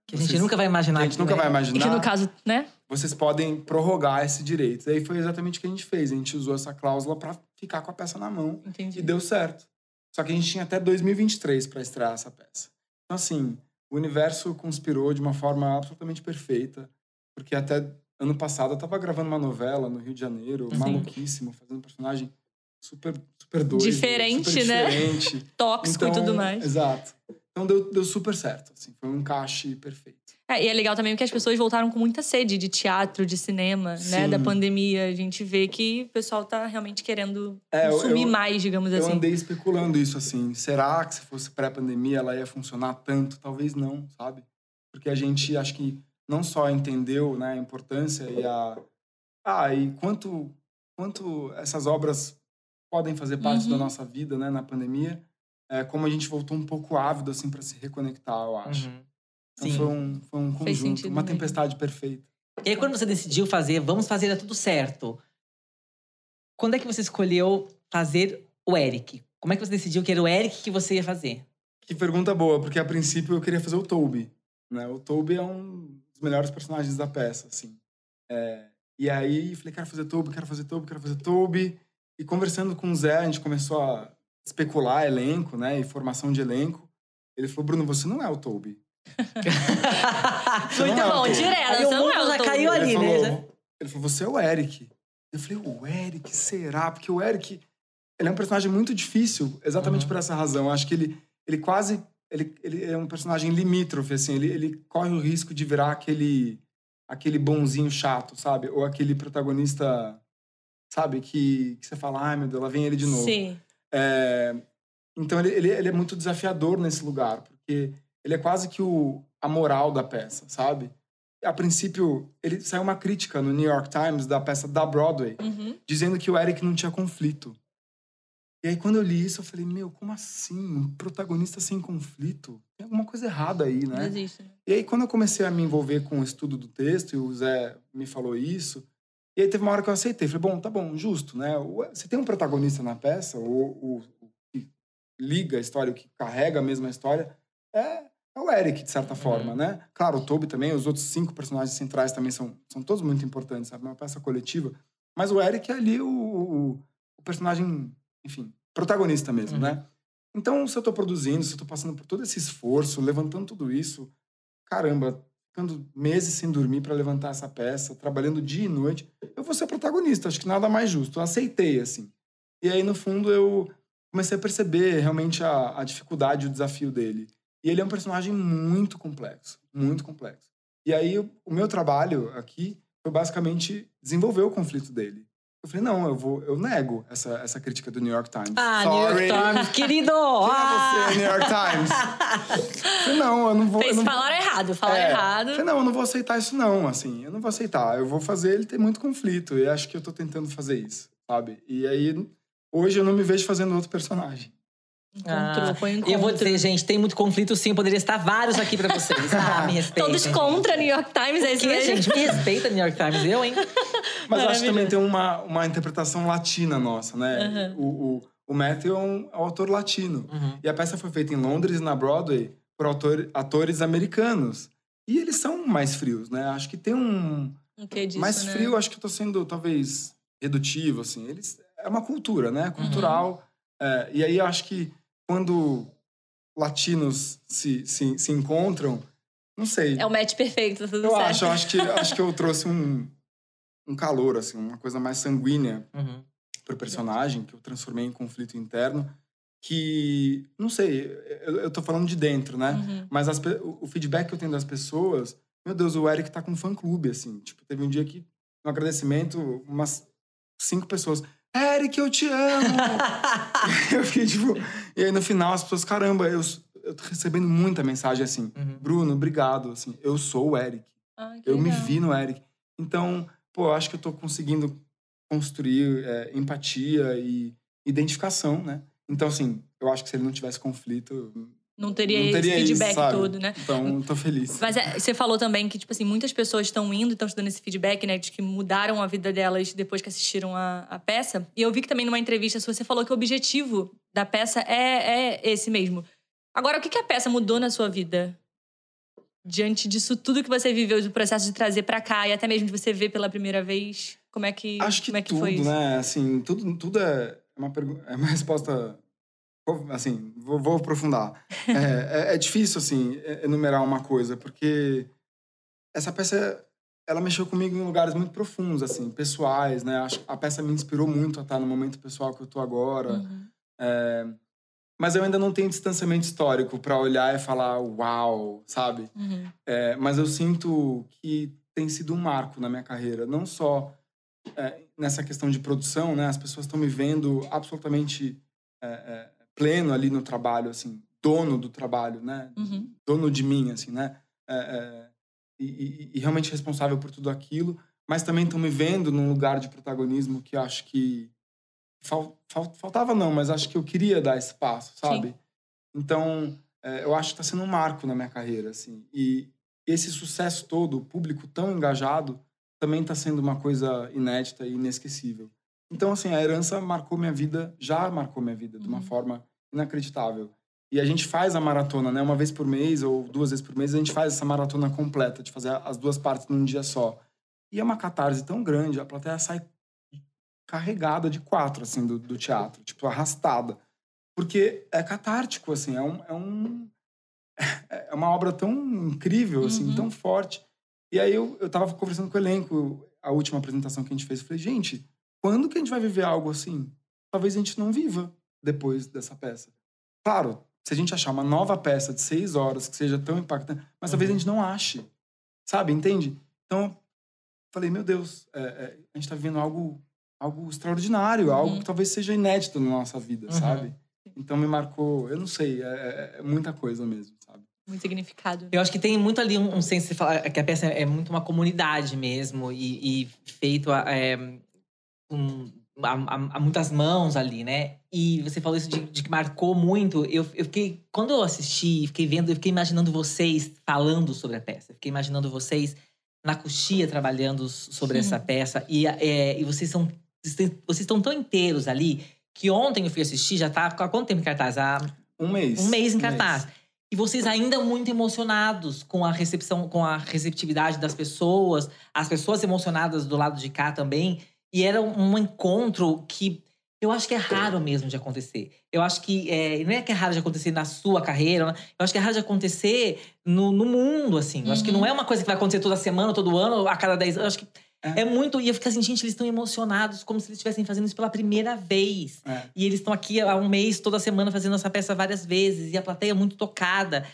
que a gente nunca vai imaginar. Que a gente nunca vai imaginar. E que, no caso, né? Vocês podem prorrogar esse direito. E aí foi exatamente o que a gente fez. A gente usou essa cláusula para ficar com a peça na mão. Entendi. E deu certo. Só que a gente tinha até 2023 para estrear essa peça. Então, assim, o universo conspirou de uma forma absolutamente perfeita. Porque até ano passado eu tava gravando uma novela no Rio de Janeiro, maluquíssimo, fazendo um personagem super doido. Diferente, super né? Diferente. Tóxico e tudo mais. Exato. Então deu super certo, assim. Foi um encaixe perfeito. E é legal também porque as pessoas voltaram com muita sede de teatro, de cinema, né? Da pandemia. A gente vê que o pessoal tá realmente querendo consumir mais, digamos assim. Eu andei especulando isso, assim. Será que se fosse pré-pandemia ela ia funcionar tanto? Talvez não, sabe? Porque a gente, acho que não só entendeu, né, a importância e quanto essas obras podem fazer parte da nossa vida, né, na pandemia, como a gente voltou um pouco ávido, assim, para se reconectar, eu acho. Então foi um conjunto, uma tempestade perfeita. E aí, quando você decidiu vamos fazer, dar tudo certo. Quando é que você escolheu fazer o Eric? Como é que você decidiu que era o Eric que você ia fazer? Que pergunta boa, porque a princípio eu queria fazer o Toby, né? O Toby é um dos melhores personagens da peça, assim. E aí, falei, quero fazer Toby. E conversando com o Zé, a gente começou a especular elenco, né? E formação de elenco. Ele falou, Bruno, você não é o Toby. Muito bom, direto. Aí o mundo já caiu ali, né? Ele falou, você é o Eric. Eu falei, o Eric, será? Porque o Eric, ele é um personagem muito difícil, exatamente por essa razão. Eu acho que ele quase... Ele é um personagem limítrofe, assim. Ele corre o risco de virar aquele bonzinho chato, sabe? Ou aquele protagonista, sabe? Que você fala, ai, meu Deus, lá vem ele de novo. Sim. Então, ele é muito desafiador nesse lugar, porque ele é quase que a moral da peça, sabe? A princípio, ele saiu uma crítica no New York Times da peça da Broadway, dizendo que o Eric não tinha conflito. E aí, quando eu li isso, eu falei, meu, como assim? Um protagonista sem conflito? Tem alguma coisa errada aí, né? Não existe. E aí, quando eu comecei a me envolver com o estudo do texto, e o Zé me falou isso, e aí teve uma hora que eu aceitei. Falei, bom, tá bom, justo, né? Você tem um protagonista na peça, o que liga a história, o que carrega a mesma história, é o Eric, de certa forma, né? Claro, o Toby também, os outros 5 personagens centrais também são todos muito importantes, sabe? Uma peça coletiva. Mas o Eric é ali o personagem... Enfim, protagonista mesmo, né? Então, se eu tô produzindo, se eu tô passando por todo esse esforço, levantando tudo isso, caramba, ficando meses sem dormir para levantar essa peça, trabalhando dia e noite, eu vou ser protagonista, acho que nada mais justo. Eu aceitei, assim. E aí, no fundo, eu comecei a perceber realmente a dificuldade, o desafio dele. E ele é um personagem muito complexo, muito complexo. E aí, o meu trabalho aqui foi basicamente desenvolver o conflito dele. Eu falei, não, eu nego essa crítica do New York Times. Sorry. New York Times, querido! Quem é você, New York Times? Eu falei, não, eu não vou... Falaram errado. Eu falei, não, eu não vou aceitar isso não, assim. Eu não vou aceitar. Eu vou fazer ele ter muito conflito. E acho que eu tô tentando fazer isso, sabe? E aí, hoje eu não me vejo fazendo outro personagem. Eu vou dizer, gente, tem muito conflito sim. Poderia estar vários aqui pra vocês. Me respeitem. Todos contra New York Times, é isso mesmo? Gente, me respeita New York Times, eu, hein? Mas acho que também tem uma interpretação latina nossa, né? O Matthew é um autor latino. E a peça foi feita em Londres, na Broadway, por atores americanos. E eles são mais frios, né? Acho que tem um que disso, mais frio, acho que eu tô sendo, talvez, redutivo, assim. É uma cultura, né? Cultural. E aí, eu acho que quando latinos se encontram, não sei. É o match perfeito, tudo certo. Acho que eu trouxe um calor, assim, uma coisa mais sanguínea pro personagem, que eu transformei em conflito interno, que, não sei, eu tô falando de dentro, né? Mas o feedback que eu tenho das pessoas, meu Deus, o Eric tá com um fã-clube, assim. Tipo, teve um dia que, no agradecimento, umas 5 pessoas... Eric, eu te amo! Eu fiquei, tipo... E aí, no final, as pessoas... Caramba, eu tô recebendo muita mensagem, assim. Bruno, obrigado, assim. Eu sou o Eric. Eu me vi no Eric. Então, eu acho que eu tô conseguindo construir empatia e identificação, né? Então, assim, eu acho que se ele não tivesse conflito... Não teria esse feedback isso, todo, né? Então, tô feliz. Mas você falou também que, tipo assim, muitas pessoas estão dando esse feedback, né? De que mudaram a vida delas depois que assistiram a peça. E eu vi que também numa entrevista você falou que o objetivo da peça é esse mesmo. Agora, o que a peça mudou na sua vida? Diante disso tudo que você viveu, do processo de trazer pra cá e até mesmo de você ver pela primeira vez, como é que tudo, foi isso? Né? Assim, tudo é uma resposta... Assim, vou aprofundar. É difícil, assim, enumerar uma coisa, porque essa peça, ela mexeu comigo em lugares muito profundos, assim, pessoais, né? A peça me inspirou muito a estar no momento pessoal que eu tô agora. Mas eu ainda não tenho distanciamento histórico para olhar e falar, uau, sabe? Mas eu sinto que tem sido um marco na minha carreira, não só nessa questão de produção, né? As pessoas estão me vendo absolutamente... pleno ali no trabalho, assim, dono do trabalho, né? Dono de mim, assim, né? E realmente responsável por tudo aquilo, mas também estão me vendo num lugar de protagonismo que eu acho que faltava não, mas acho que eu queria dar espaço, sabe? Sim. Então, eu acho que está sendo um marco na minha carreira, assim. E esse sucesso todo, o público tão engajado, também está sendo uma coisa inédita e inesquecível. Então, assim, a herança já marcou minha vida de uma forma inacreditável. E a gente faz a maratona, né? Uma vez por mês ou 2 vezes por mês, a gente faz essa maratona completa, de fazer as 2 partes num dia só. E é uma catarse tão grande, a plateia sai carregada de 4, assim, do teatro. Tipo, arrastada. Porque é catártico, assim, é uma obra tão incrível, assim, tão forte. E aí eu tava conversando com o elenco, a última apresentação que a gente fez, eu falei, gente... Quando que a gente vai viver algo assim? Talvez a gente não viva depois dessa peça. Claro, se a gente achar uma nova peça de 6 horas que seja tão impactante, mas talvez a gente não ache. Sabe? Entende? Então, falei, meu Deus, a gente tá vivendo algo extraordinário, algo que talvez seja inédito na nossa vida, sabe? Então me marcou, eu não sei, é muita coisa mesmo, sabe? Muito significado. Eu acho que tem muito ali um senso de falar que a peça é muito uma comunidade mesmo e feito há muitas mãos ali, né? E você falou isso de que marcou muito. Eu fiquei... Quando eu assisti, fiquei vendo, eu fiquei imaginando vocês falando sobre a peça. Fiquei imaginando vocês na coxia trabalhando sobre essa peça. E vocês estão tão inteiros ali que ontem eu fui assistir, já tá... Há quanto tempo em cartaz? Há um mês. Um mês em cartaz. E vocês ainda muito emocionados com a recepção, com a receptividade das pessoas. As pessoas emocionadas do lado de cá também. E era um encontro que eu acho que é raro mesmo de acontecer. Eu acho que... não é que é raro de acontecer na sua carreira. Né? Eu acho que é raro de acontecer no mundo, assim. Eu acho que não é uma coisa que vai acontecer toda semana, todo ano, a cada 10 anos. Eu acho que é muito... E eu fico assim, gente, eles estão emocionados como se eles estivessem fazendo isso pela primeira vez. E eles estão aqui há um mês, toda semana, fazendo essa peça várias vezes. E a plateia é muito tocada.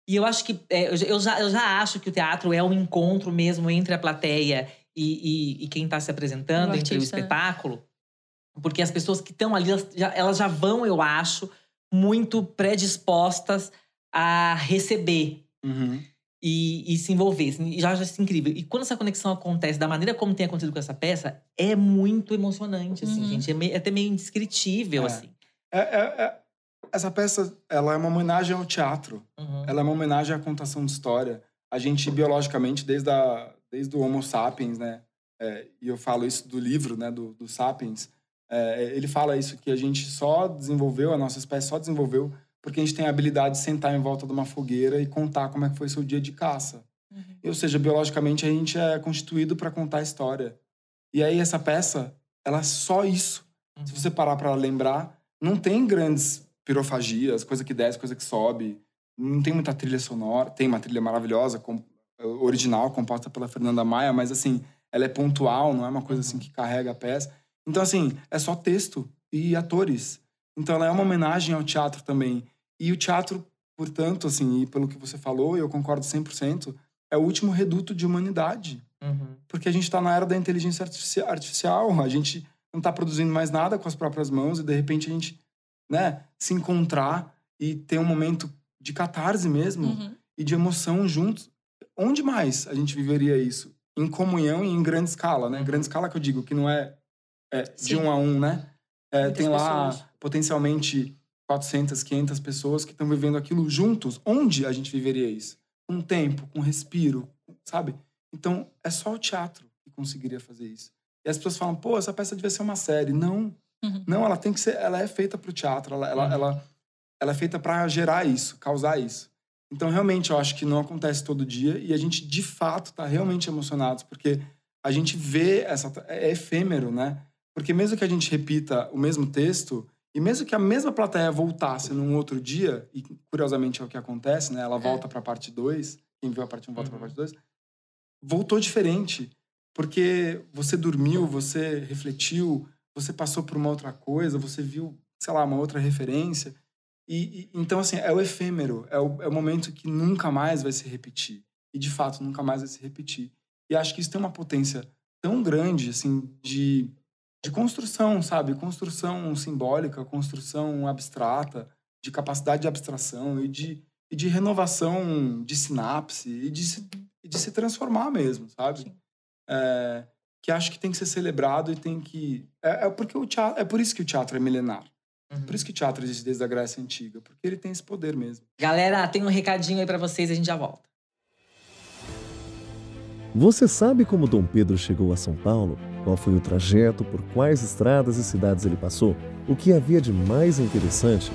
E eu acho que... eu já acho que o teatro é um encontro mesmo entre a plateia e quem tá se apresentando entre o artista, né? espetáculo. Porque as pessoas que estão ali, elas já vão, eu acho, muito predispostas a receber Uhum. e se envolver. Assim, e já acho incrível. E quando essa conexão acontece, da maneira como tem acontecido com essa peça, é muito emocionante, assim, Uhum. gente. É até meio indescritível, É. assim. Essa peça, ela é uma homenagem ao teatro. Uhum. Ela é uma homenagem à contação de história. A gente, biologicamente, desde o Homo sapiens, né? E eu falo isso do livro, né? Do Sapiens. Ele fala isso, que a gente só desenvolveu, a nossa espécie só desenvolveu porque a gente tem a habilidade de sentar em volta de uma fogueira e contar como é que foi seu dia de caça. Uhum. Ou seja, biologicamente, a gente é constituído para contar a história. E aí, essa peça, ela é só isso. Uhum. Se você parar para lembrar, não tem grandes pirofagias, coisa que desce, coisa que sobe. Não tem muita trilha sonora. Tem uma trilha maravilhosa, original, composta pela Fernanda Maia, mas, assim, ela é pontual, não é uma coisa, assim, que carrega a peça. Então, assim, é só texto e atores. Então, ela é uma homenagem ao teatro também. E o teatro, portanto, assim, e pelo que você falou, e eu concordo 100%, é o último reduto de humanidade. Uhum. Porque a gente está na era da inteligência artificial. A gente não está produzindo mais nada com as próprias mãos e, de repente, a gente, né, se encontrar e ter um momento de catarse mesmo Uhum. e de emoção juntos. Onde mais a gente viveria isso? Em comunhão e em grande escala, né? Uhum. Grande escala que eu digo, que não é de Sim. 1 a 1, né? Muitas Tem lá, pessoas. potencialmente, 400, 500 pessoas que estão vivendo aquilo juntos. Onde a gente viveria isso? Com tempo, com respiro, sabe? Então, é só o teatro que conseguiria fazer isso. E as pessoas falam, pô, essa peça devia ser uma série. Não. Uhum. Não, ela tem que ser... Ela é feita para o teatro. Ela é feita para gerar isso, causar isso. Então, realmente, eu acho que não acontece todo dia. E a gente, de fato, tá realmente emocionados. Porque a gente vê essa... É efêmero, né? Porque mesmo que a gente repita o mesmo texto... E mesmo que a mesma plateia voltasse num outro dia... E, curiosamente, é o que acontece, né? Ela volta para a parte 2. Quem viu a parte 1 volta para a parte 2. Voltou diferente. Porque você dormiu, você refletiu, você passou por uma outra coisa, você viu, sei lá, uma outra referência. Então, assim, é o efêmero. É o momento que nunca mais vai se repetir. E, de fato, nunca mais vai se repetir. E acho que isso tem uma potência tão grande, assim, de construção, sabe? Construção simbólica, construção abstrata, de capacidade de abstração e de renovação de sinapse e de se transformar mesmo, sabe? Sim. Que acho que tem que ser celebrado e tem que... porque o teatro, é por isso que o teatro é milenar. Uhum. Por isso que o teatro existe desde a Grécia Antiga. Porque ele tem esse poder mesmo. Galera, tem um recadinho aí pra vocês, a gente já volta. Você sabe como Dom Pedro chegou a São Paulo? Qual foi o trajeto, por quais estradas e cidades ele passou? O que havia de mais interessante?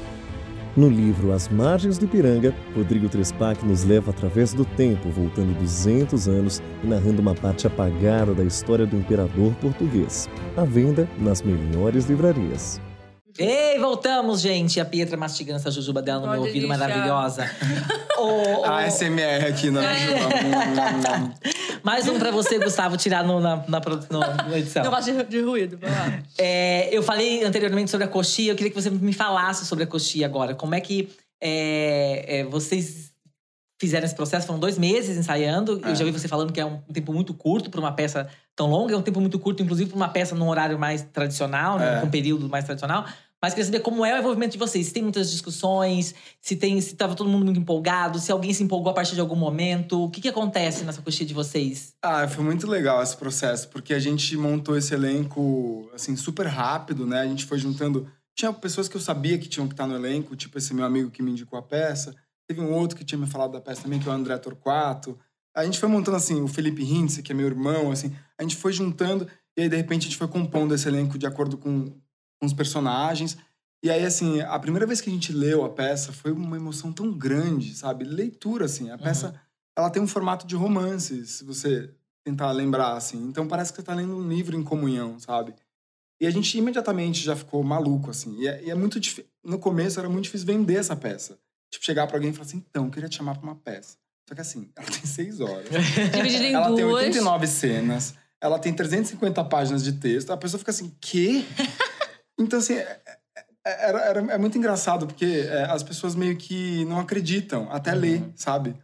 No livro As Margens do Ipiranga, Rodrigo Trespac nos leva através do tempo, voltando 200 anos e narrando uma parte apagada da história do imperador português. À venda nas melhores livrarias. Ei, voltamos, gente. A Pietra mastigando essa jujuba dela no meu Pode ouvido, deixar. maravilhosa. A SMR aqui na... Mais um pra você, Gustavo, tirar na edição. Eu gosto de ruído, vai lá. Eu falei anteriormente sobre a coxia, eu queria que você me falasse sobre a coxia agora. Como é que vocês fizeram esse processo? Foram 2 meses ensaiando. Eu já vi você falando que é um tempo muito curto para uma peça tão longa. É um tempo muito curto, inclusive, para uma peça num horário mais tradicional, né? Com um período mais tradicional. Mas queria saber como é o envolvimento de vocês. Se tem muitas discussões, se estava todo mundo muito empolgado, se alguém se empolgou a partir de algum momento. O que acontece nessa coxia de vocês? Foi muito legal esse processo, porque a gente montou esse elenco, assim, super rápido, né? A gente foi juntando... Tinha pessoas que eu sabia que tinham que estar no elenco, tipo esse meu amigo que me indicou a peça. Teve um outro que tinha me falado da peça também, que é o André Torquato. A gente foi montando, assim, o Felipe Hintze, que é meu irmão, assim. A gente foi juntando e aí, de repente, a gente foi compondo esse elenco de acordo com os personagens. E aí, assim, a primeira vez que a gente leu a peça foi uma emoção tão grande, sabe? Leitura, assim. A peça, ela tem um formato de romance, se você tentar lembrar, assim. Então, parece que você tá lendo um livro em comunhão, sabe? E a gente imediatamente já ficou maluco, assim. E é muito difícil... No começo, era muito difícil vender essa peça. Tipo, chegar pra alguém e falar assim, então, eu queria te chamar pra uma peça. Só que assim, ela tem 6 horas. Dividido em ela duas. tem 89 cenas. Ela tem 350 páginas de texto. A pessoa fica assim, quê? Então, assim, é muito engraçado, porque as pessoas meio que não acreditam até ler, sabe?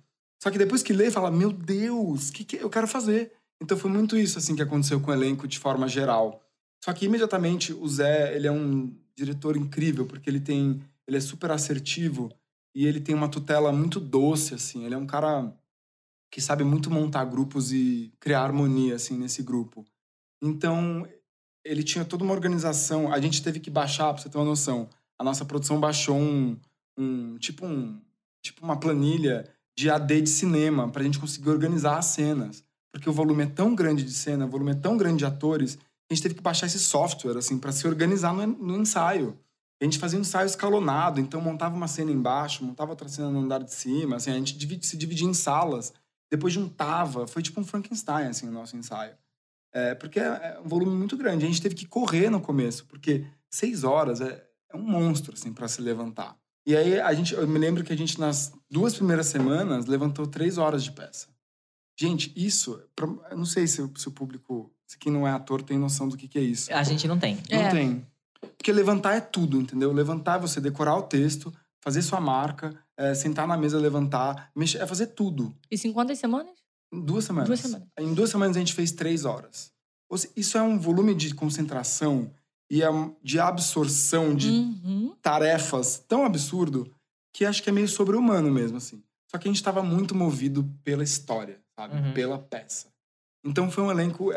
Só que depois que lê, fala, meu Deus, que eu quero fazer. Então foi muito isso, assim, que aconteceu com o elenco de forma geral. Só que, imediatamente, o Zé, ele é um diretor incrível, porque ele é super assertivo e ele tem uma tutela muito doce, assim. Ele é um cara que sabe muito montar grupos e criar harmonia, assim, nesse grupo. Então, ele tinha toda uma organização. A gente teve que baixar, pra você ter uma noção. A nossa produção baixou tipo uma planilha de AD de cinema pra gente conseguir organizar as cenas. Porque o volume é tão grande de cena, o volume é tão grande de atores, a gente teve que baixar esse software, assim, pra se organizar no ensaio. A gente fazia um ensaio escalonado, então montava uma cena embaixo, montava outra cena no andar de cima, assim, a gente se dividia em salas, depois juntava, foi tipo um Frankenstein, assim, o nosso ensaio. Porque é um volume muito grande, a gente teve que correr no começo, porque 6 horas é um monstro, assim, pra se levantar. E aí, eu me lembro que a gente, nas 2 primeiras semanas, levantou 3 horas de peça. Gente, isso, eu não sei se o público, se quem não é ator tem noção do que é isso. A gente não tem. Não tem. Porque levantar é tudo, entendeu? Levantar é você decorar o texto, fazer sua marca, sentar na mesa, levantar, mexer, fazer tudo. Isso em quantas semanas? Em 2 semanas. 2 semanas. Em 2 semanas a gente fez 3 horas. Isso é um volume de concentração e de absorção de tarefas tão absurdo que acho que é meio sobre-humano mesmo, assim. Só que a gente estava muito movido pela história, sabe? Pela peça. Então foi um elenco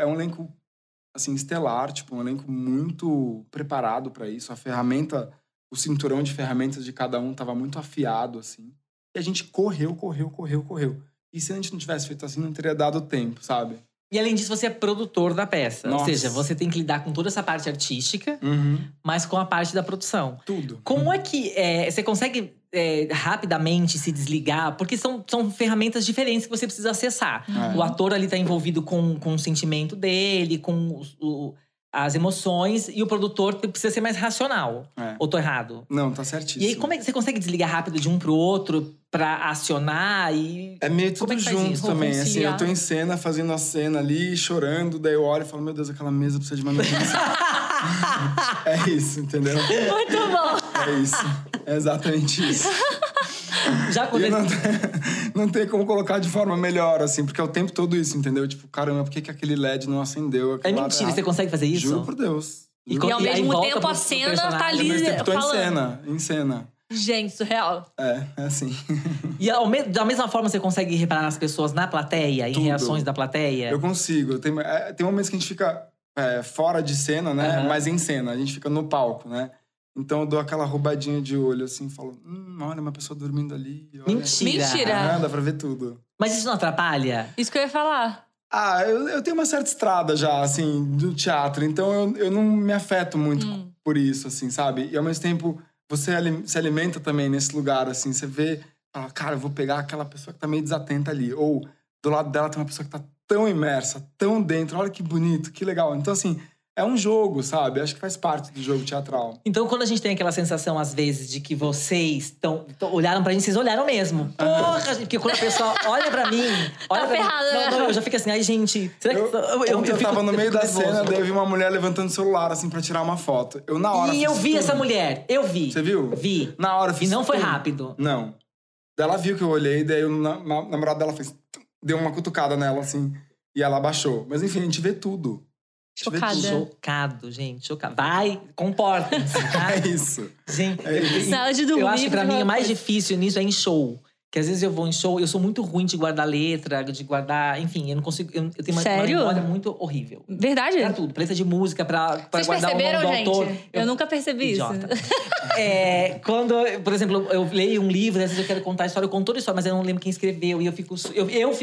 assim, estelar, tipo, um elenco muito preparado para isso. A ferramenta, o cinturão de ferramentas de cada um tava muito afiado, assim. E a gente correu. E se a gente não tivesse feito assim, não teria dado tempo, sabe? E além disso, você é produtor da peça. Nossa. Ou seja, você tem que lidar com toda essa parte artística, mas com a parte da produção. Tudo. Como é que você consegue rapidamente se desligar? Porque são ferramentas diferentes que você precisa acessar. O ator ali tá envolvido com o sentimento dele, com as emoções. E o produtor precisa ser mais racional. Ou tô errado? Não, tá certíssimo. E aí, como é que você consegue desligar rápido de um pro outro pra acionar e… É meio tudo junto isso? também, assim. Conciliar. Eu tô em cena, fazendo a cena ali, chorando. Daí eu olho e falo, meu Deus, aquela mesa precisa de manutenção. É isso, entendeu? Muito bom! É isso. É exatamente isso. Já E aconteceu… não tem como colocar de forma melhor, assim. Porque é o tempo todo isso, entendeu? Tipo, caramba, por que aquele LED não acendeu? É mentira, você consegue fazer isso? Juro por Deus. E ao aí mesmo volta tempo pro a cena tá personagem. ali Ao mesmo tempo tô falando. em cena. Gente, surreal. É assim. E da mesma forma você consegue reparar nas pessoas na plateia, em Tudo. reações da plateia? Eu consigo. Tem momentos que a gente fica fora de cena, né? Mas em cena. A gente fica no palco, né? Então eu dou aquela roubadinha de olho, assim, falo… olha, uma pessoa dormindo ali. Olha. Mentira! Dá pra ver tudo. Mas isso não atrapalha? Isso que eu ia falar. Eu tenho uma certa estrada já, assim, do teatro. Então eu não me afeto muito por isso, assim, sabe? E ao mesmo tempo… Você se alimenta também nesse lugar, assim. Você vê, fala, cara, eu vou pegar aquela pessoa que tá meio desatenta ali. Ou do lado dela tem uma pessoa que tá tão imersa, tão dentro. Olha que bonito, que legal. Então, assim, é um jogo, sabe? Acho que faz parte do jogo teatral. Então, quando a gente tem aquela sensação, às vezes, de que vocês olharam pra gente, vocês olharam mesmo. Porra, gente, porque quando a pessoa olha pra mim… Olha pra ferrado, mim, né? não, eu já fico assim, ai, gente… Será que… Eu tava no meio da nervoso. cena, daí eu vi uma mulher levantando o celular, assim, pra tirar uma foto. Eu, na hora, E eu fiz vi tudo. essa mulher, eu vi. Você viu? Vi. Na hora, eu fiz E não foi tudo. rápido. Não. Daí ela viu que eu olhei, daí o namorado dela fez… Deu uma cutucada nela, assim, e ela abaixou. Mas enfim, a gente vê tudo. Chocada. Chocado, gente, chocado. Vai, comportem-se, tá? É isso. Gente, É isso. Na hora de dormir, eu acho que pra mim o mais coisa. difícil nisso é em show. Que às vezes eu vou em show, eu sou muito ruim de guardar letra, de guardar… Enfim, eu não consigo… Eu tenho uma Sério? memória muito horrível. Verdade? Pra tudo, pra letra de música, pra Vocês guardar o nome perceberam, do gente? autor. Eu nunca percebi Idiota. isso. Quando, por exemplo, eu leio um livro, às vezes eu quero contar a história, eu conto toda a história, mas eu não lembro quem escreveu. E eu fico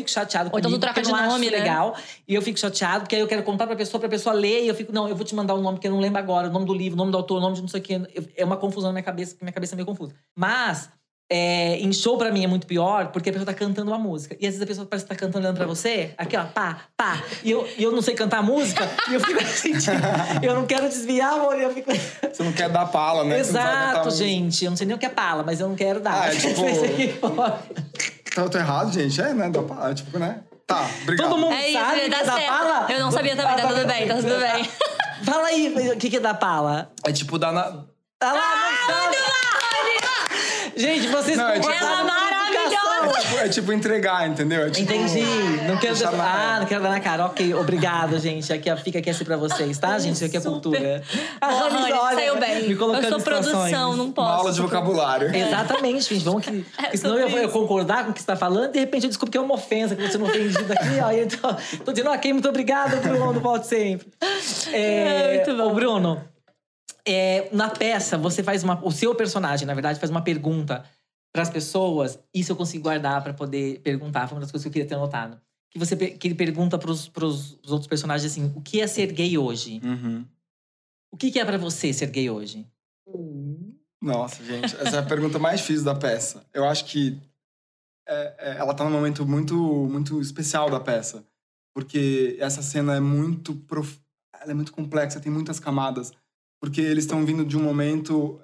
chateado Ou então comigo, tu troca porque eu de não nome, acho né? legal. E eu fico chateado, porque aí eu quero contar pra pessoa ler. E eu fico, não, eu vou te mandar o nome, porque eu não lembro agora. O nome do livro, o nome do autor, o nome de não sei o quê. É uma confusão na minha cabeça, porque minha cabeça é meio confusa. Mas… em show, pra mim, é muito pior, porque a pessoa tá cantando uma música. E às vezes a pessoa parece que tá cantando olhando pra você. Aqui, ó, pá, pá. E eu não sei cantar música. E eu fico assim, tipo, eu não quero desviar, amor. Eu fico… Você não quer dar pala, né? Você não sabe cantar Exato, música. gente. Eu não sei nem o que é pala, mas eu não quero dar. É tipo… Tipo, Tô errado, gente? Né? Dá pala, tipo, né? Tá, obrigado. todo mundo É isso, sabe o dá que é dar certo. pala? Eu não sabia também, tá tudo bem, tá tudo bem. Fala aí, o que é dar pala? É tipo dar na… Tá lá, não sabe. Gente, vocês Não, é tipo- concordaram Ela com a maravilhosa! É tipo entregar, entendeu? É tipo, Entendi. Não quero, deixar na cara. não quero dar na cara. Ok, obrigado, gente. Aqui, fica aqui assim pra vocês, tá, gente? Isso aqui é cultura. Boa, Rani, Olha, saiu bem. me colocando Eu sou em situações. produção, não posso. Uma aula de vocabulário. Exatamente, gente. Vamos que. Porque senão eu vou concordar com o que você tá falando, de repente eu descubro que é uma ofensa, que você não ofendido aqui, ó. Então, tô dizendo, ok, muito obrigado, Bruno, volte sempre. Muito bom. Ô, Bruno, na peça, você faz o seu personagem, na verdade, faz uma pergunta para as pessoas. Isso eu consigo guardar para poder perguntar. Foi uma das coisas que eu queria ter anotado. Que ele pergunta pros outros personagens assim: o que é ser gay hoje? Uhum. O que é para você ser gay hoje? Nossa, gente, essa é a pergunta mais difícil da peça. Eu acho que ela tá num momento muito, muito especial da peça. Porque essa cena é muito ela é muito complexa, tem muitas camadas. Porque eles estão vindo de um momento...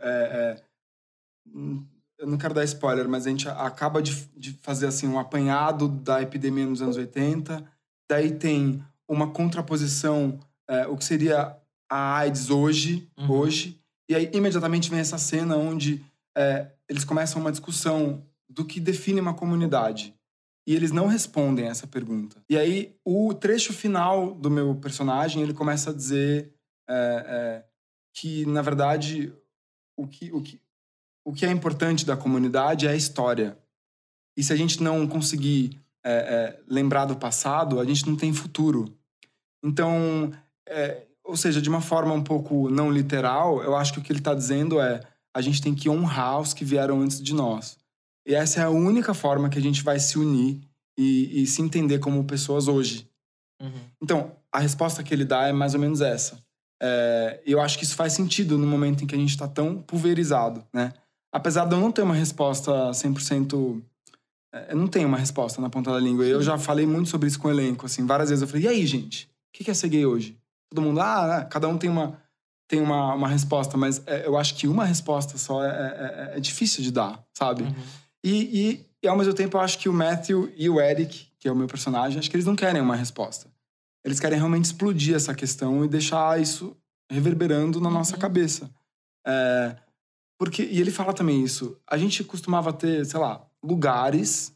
eu não quero dar spoiler, mas a gente acaba de fazer assim, um apanhado da epidemia nos anos 80. Daí tem uma contraposição, o que seria a AIDS hoje. E aí, imediatamente, vem essa cena onde eles começam uma discussão do que define uma comunidade. E eles não respondem essa pergunta. E aí, o trecho final do meu personagem, ele começa a dizer que, na verdade, o que é importante da comunidade é a história. E se a gente não conseguir lembrar do passado, a gente não tem futuro. Então, ou seja, de uma forma um pouco não literal, eu acho que o que ele está dizendo é: a gente tem que honrar os que vieram antes de nós. E essa é a única forma que a gente vai se unir e se entender como pessoas hoje. Então, a resposta que ele dá é mais ou menos essa. Eu acho que isso faz sentido no momento em que a gente está tão pulverizado, né? Apesar de eu não ter uma resposta 100%... eu não tenho uma resposta na ponta da língua. Eu já falei muito sobre isso com o elenco, assim. Várias vezes eu falei: e aí, gente? O que é ser gay hoje? Todo mundo, cada um tem uma resposta, mas eu acho que uma resposta só é difícil de dar, sabe? E ao mesmo tempo eu acho que o Matthew e o Eric, que é o meu personagem, acho que eles não querem uma resposta. Eles querem realmente explodir essa questão e deixar isso reverberando na nossa cabeça. E ele fala também isso. A gente costumava ter, sei lá, lugares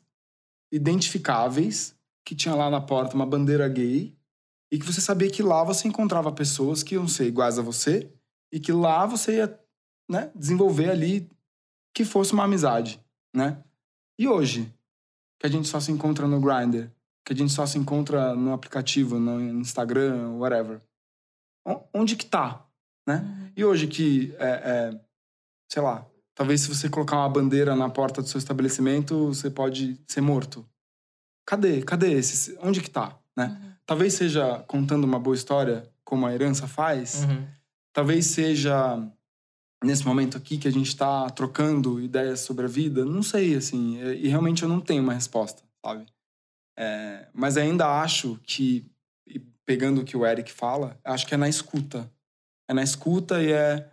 identificáveis que tinha lá na porta uma bandeira gay e que você sabia que lá você encontrava pessoas que iam ser iguais a você e que lá você ia, né, desenvolver ali que fosse uma amizade, né? E hoje, que a gente só se encontra no Grindr, que a gente só se encontra no aplicativo, no Instagram, whatever. Onde que tá, né? E hoje que, sei lá, talvez se você colocar uma bandeira na porta do seu estabelecimento, você pode ser morto. Cadê esse? Onde que tá, né? Talvez seja contando uma boa história, como a herança faz. Talvez seja nesse momento aqui que a gente tá trocando ideias sobre a vida. Não sei, assim. E realmente eu não tenho uma resposta, sabe? Mas ainda acho que, pegando o que o Eric fala, acho que é na escuta. É na escuta e é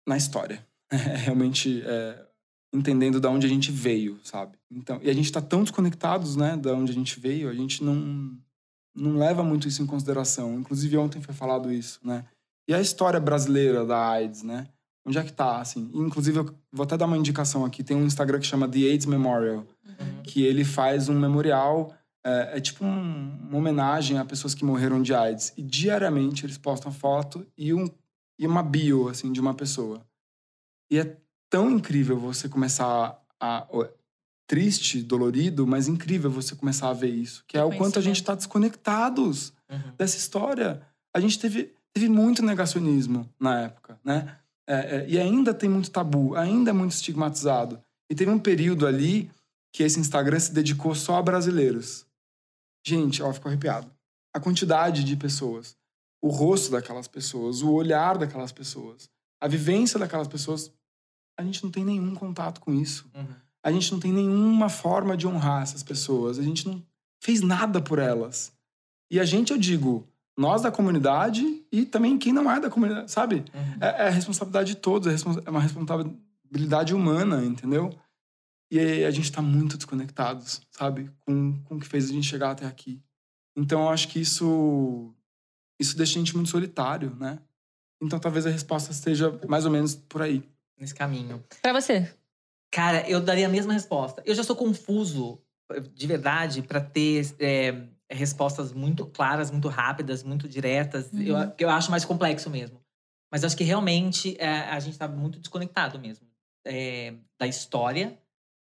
na história. Realmente entendendo de onde a gente veio, sabe? Então, e a gente tá tão desconectados, né, de onde a gente veio, a gente não leva muito isso em consideração. Inclusive, ontem foi falado isso, né? E a história brasileira da AIDS, né? Onde é que tá, assim? Inclusive, eu vou até dar uma indicação aqui. Tem um Instagram que chama The AIDS Memorial, que ele faz um memorial, tipo uma homenagem a pessoas que morreram de AIDS. E diariamente eles postam foto e uma bio, assim, de uma pessoa. E é tão incrível você começar triste, dolorido, mas incrível você começar a ver isso. Que é o quanto a gente está desconectados dessa história. A gente teve muito negacionismo na época, né? E ainda tem muito tabu, ainda é muito estigmatizado. E teve um período ali que esse Instagram se dedicou só a brasileiros. Gente, ficou arrepiado. A quantidade de pessoas, o rosto daquelas pessoas, o olhar daquelas pessoas, a vivência daquelas pessoas, a gente não tem nenhum contato com isso. A gente não tem nenhuma forma de honrar essas pessoas. A gente não fez nada por elas. E a gente, eu digo, nós da comunidade e também quem não é da comunidade, sabe? É a responsabilidade de todos, é uma responsabilidade humana, entendeu? E a gente tá muito desconectados, sabe? Com o que fez a gente chegar até aqui. Então, eu acho que isso deixa a gente muito solitário, né? Então, talvez a resposta esteja mais ou menos por aí. Nesse caminho. Pra você? Cara, eu daria a mesma resposta. Eu já sou confuso, de verdade, pra ter respostas muito claras, muito rápidas, muito diretas. Eu acho mais complexo mesmo. Mas acho que realmente a gente tá muito desconectado mesmo. Da história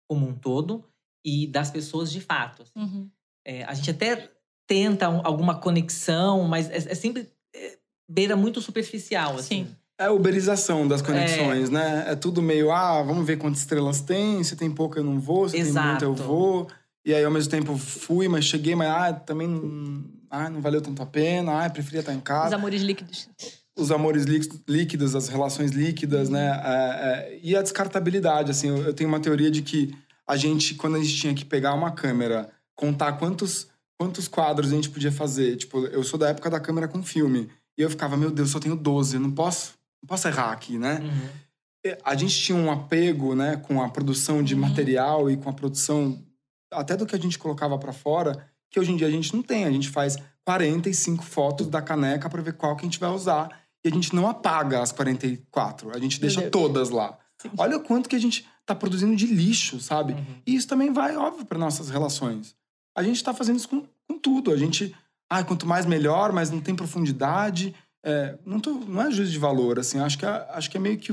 como um todo e das pessoas de fato. Assim. A gente até tenta alguma conexão, mas é sempre beira muito superficial, assim. Sim. É a uberização das conexões, né? É tudo meio, vamos ver quantas estrelas tem, se tem pouco eu não vou, se tem muito eu vou. E aí, ao mesmo tempo, fui, mas cheguei, mas também não valeu tanto a pena, preferia estar em casa. Os amores líquidos. Os amores líquidos, as relações líquidas, né? E a descartabilidade, assim. Eu tenho uma teoria de que quando a gente tinha que pegar uma câmera, contar quantos quadros a gente podia fazer. Tipo, eu sou da época da câmera com filme. E eu ficava, meu Deus, só tenho 12, eu não posso errar aqui, né? A gente tinha um apego, né, com a produção de material e com a produção até do que a gente colocava pra fora, que hoje em dia a gente não tem. A gente faz 45 fotos da caneca pra ver qual que a gente vai usar. E a gente não apaga as 44. A gente deixa todas lá. Sim. Olha o quanto que a gente tá produzindo de lixo, sabe? E isso também vai, óbvio, para nossas relações. A gente tá fazendo isso com tudo. A gente... quanto mais melhor, mas não tem profundidade. Não é juízo de valor, assim. Acho que é meio que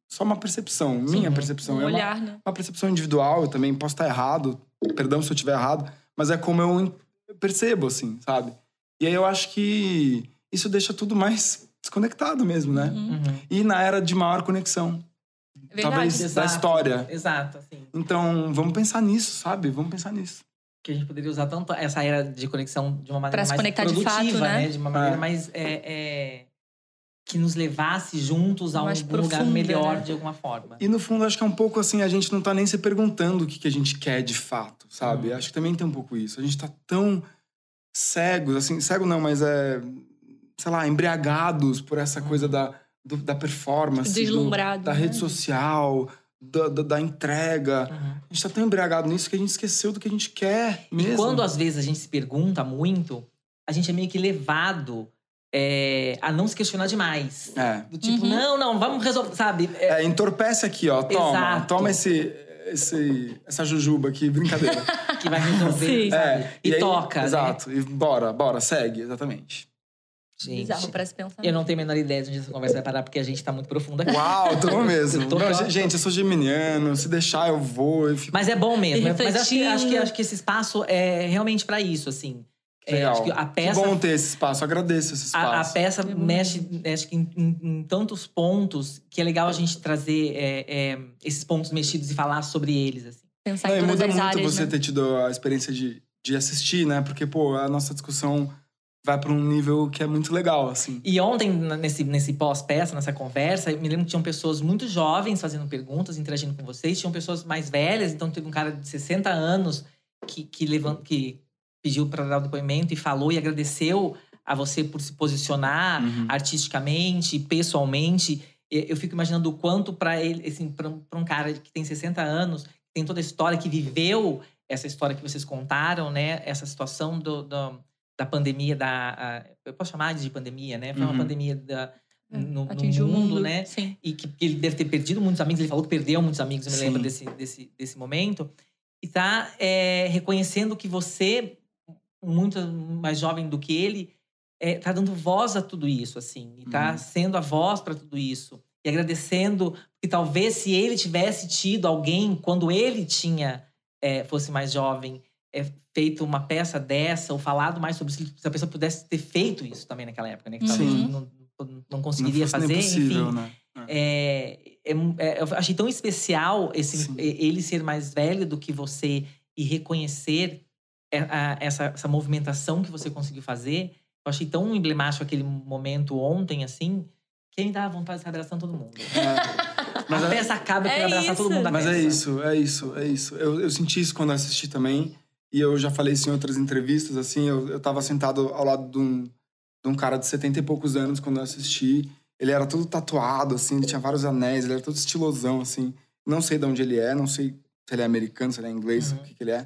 só uma percepção. Minha percepção. Um olhar, né? Uma percepção individual. Eu também posso estar errado. Perdão se eu estiver errado. Mas é como eu percebo, assim, sabe? E aí eu acho que isso deixa tudo mais desconectado mesmo, né? E na era de maior conexão. Verdade. Talvez da história. Exato, assim. Então, vamos pensar nisso, sabe? Vamos pensar nisso. Que a gente poderia usar tanto essa era de conexão de uma maneira pra se mais conectar produtiva, de fato, né? De uma maneira mais... que nos levasse juntos a um lugar melhor, né? De alguma forma. E no fundo, acho que é um pouco assim, a gente não tá nem se perguntando o que a gente quer de fato, sabe? Acho que também tem um pouco isso. A gente tá tão cegos, assim, cego não, mas sei lá, embriagados por essa coisa da performance. Deslumbrado, da rede social, da entrega. A gente tá tão embriagado nisso que a gente esqueceu do que a gente quer mesmo. E quando às vezes a gente se pergunta muito, a gente é meio que levado a não se questionar demais. Do tipo, não, vamos resolver, sabe? Entorpece aqui, ó, toma essa jujuba aqui, brincadeira. Que vai resolver, sabe? E aí, toca, exato, né? E bora, segue, exatamente. Gente, bizarro, parece pensar. Eu não tenho a menor ideia de onde essa conversa vai parar, porque a gente tá muito profunda aqui. Uau, tô mesmo. Gente, eu sou geminiano, se deixar eu vou. Mas é bom mesmo. Mas acho que esse espaço é realmente pra isso, assim. Acho que a peça, que bom ter esse espaço, agradeço esse espaço. A peça mexe acho que em tantos pontos que é legal a gente trazer esses pontos mexidos e falar sobre eles, assim. Pensar em todas muda as muito áreas, você ter tido a experiência de assistir, né? Porque, a nossa discussão vai pra um nível que é muito legal, assim. E ontem, nesse pós-peça, nessa conversa, eu me lembro que tinham pessoas muito jovens fazendo perguntas, interagindo com vocês. Tinham pessoas mais velhas, então teve um cara de 60 anos que pediu para dar o depoimento e falou e agradeceu a você por se posicionar artisticamente, pessoalmente. Eu fico imaginando o quanto para ele, assim, para um cara que tem 60 anos, tem toda a história, que viveu essa história que vocês contaram, né? Essa situação da pandemia, eu posso chamar de pandemia, né? Foi uma pandemia no mundo, né? Sim. E que ele deve ter perdido muitos amigos. Ele falou que perdeu muitos amigos, eu me lembro desse momento. E tá reconhecendo que você, muito mais jovem do que ele, tá dando voz a tudo isso, assim. E tá sendo a voz para tudo isso. E agradecendo que talvez se ele tivesse tido alguém, quando ele fosse mais jovem, feito uma peça dessa, ou falado mais sobre isso, se a pessoa pudesse ter feito isso também naquela época, né? Que talvez não conseguiria fazer, possível, enfim. Né? Eu achei tão especial ele ser mais velho do que você e reconhecer essa movimentação que você conseguiu fazer. Eu achei tão emblemático aquele momento ontem, assim, que me dá vontade de abraçar todo mundo. Mas a peça acaba com abraçar todo mundo da peça. Mas é isso. Eu senti isso quando assisti também. E eu já falei isso em outras entrevistas, assim. Eu tava sentado ao lado de um cara de 70 e poucos anos quando eu assisti. Ele era todo tatuado, assim. Ele tinha vários anéis. Ele era todo estilosão, assim. Não sei de onde ele é. Não sei se ele é americano, se ele é inglês, o que ele é.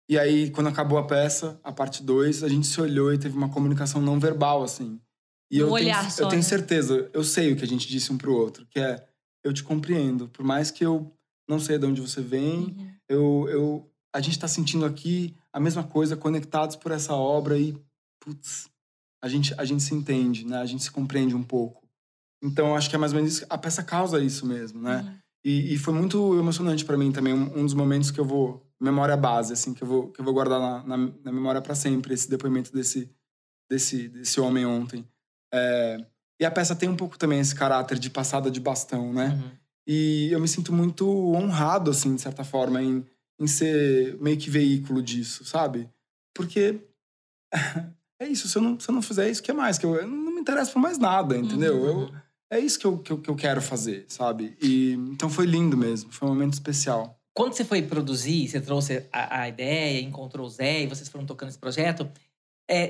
E aí, quando acabou a peça, a parte 2, a gente se olhou e teve uma comunicação não verbal, assim. E eu tenho certeza, eu sei o que a gente disse um pro outro, que é, eu te compreendo. Por mais que eu não sei de onde você vem, a gente tá sentindo aqui a mesma coisa, conectados por essa obra e, putz, a gente se entende, né? A gente se compreende um pouco. Então, acho que é mais ou menos isso, a peça causa isso mesmo, né? E foi muito emocionante para mim também, um dos momentos que eu vou, memória base, assim, que eu vou guardar na memória para sempre, esse depoimento desse homem ontem. E a peça tem um pouco também esse caráter de passada de bastão, né? E eu me sinto muito honrado, assim, de certa forma, em ser meio que veículo disso, sabe? Porque é isso, se eu não fizer isso, o que mais? Que eu não me interesso por mais nada, entendeu? É isso que eu quero fazer, sabe? E então foi lindo mesmo, foi um momento especial. Quando você foi produzir, você trouxe a ideia, encontrou o Zé e vocês foram tocando esse projeto,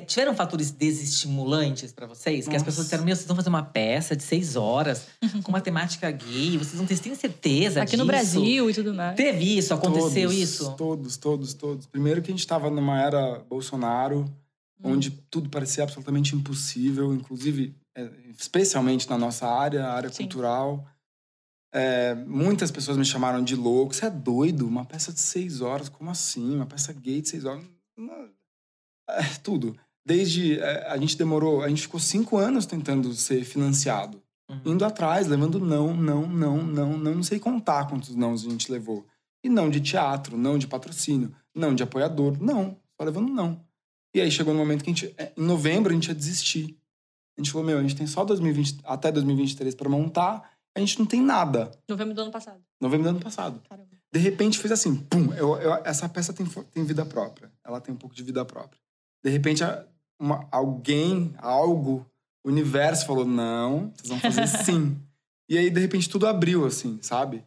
tiveram fatores desestimulantes pra vocês? Que as pessoas disseram, vocês vão fazer uma peça de 6 horas com uma temática gay, vocês não têm certeza aqui disso? no Brasil e tudo mais. Teve isso? Aconteceu isso? Todos. Primeiro que a gente tava numa era Bolsonaro, onde tudo parecia absolutamente impossível, inclusive, especialmente na nossa área, a área cultural. Muitas pessoas me chamaram de louco. Você é doido? Uma peça de 6 horas? Como assim? Uma peça gay de 6 horas? Tudo. Desde... a gente ficou 5 anos tentando ser financiado. Indo atrás, levando não sei contar quantos nãos a gente levou. E não de teatro, não de patrocínio, não de apoiador, não. Só levando não. E aí chegou no momento que em novembro a gente ia desistir. A gente falou, a gente tem só 2020, até 2023 pra montar, a gente não tem nada. Novembro do ano passado. Caramba. De repente fez assim, pum, essa peça tem vida própria. Ela tem um pouco de vida própria. De repente, algo, o universo falou, não, vocês vão fazer sim. E aí, de repente, tudo abriu, assim, sabe?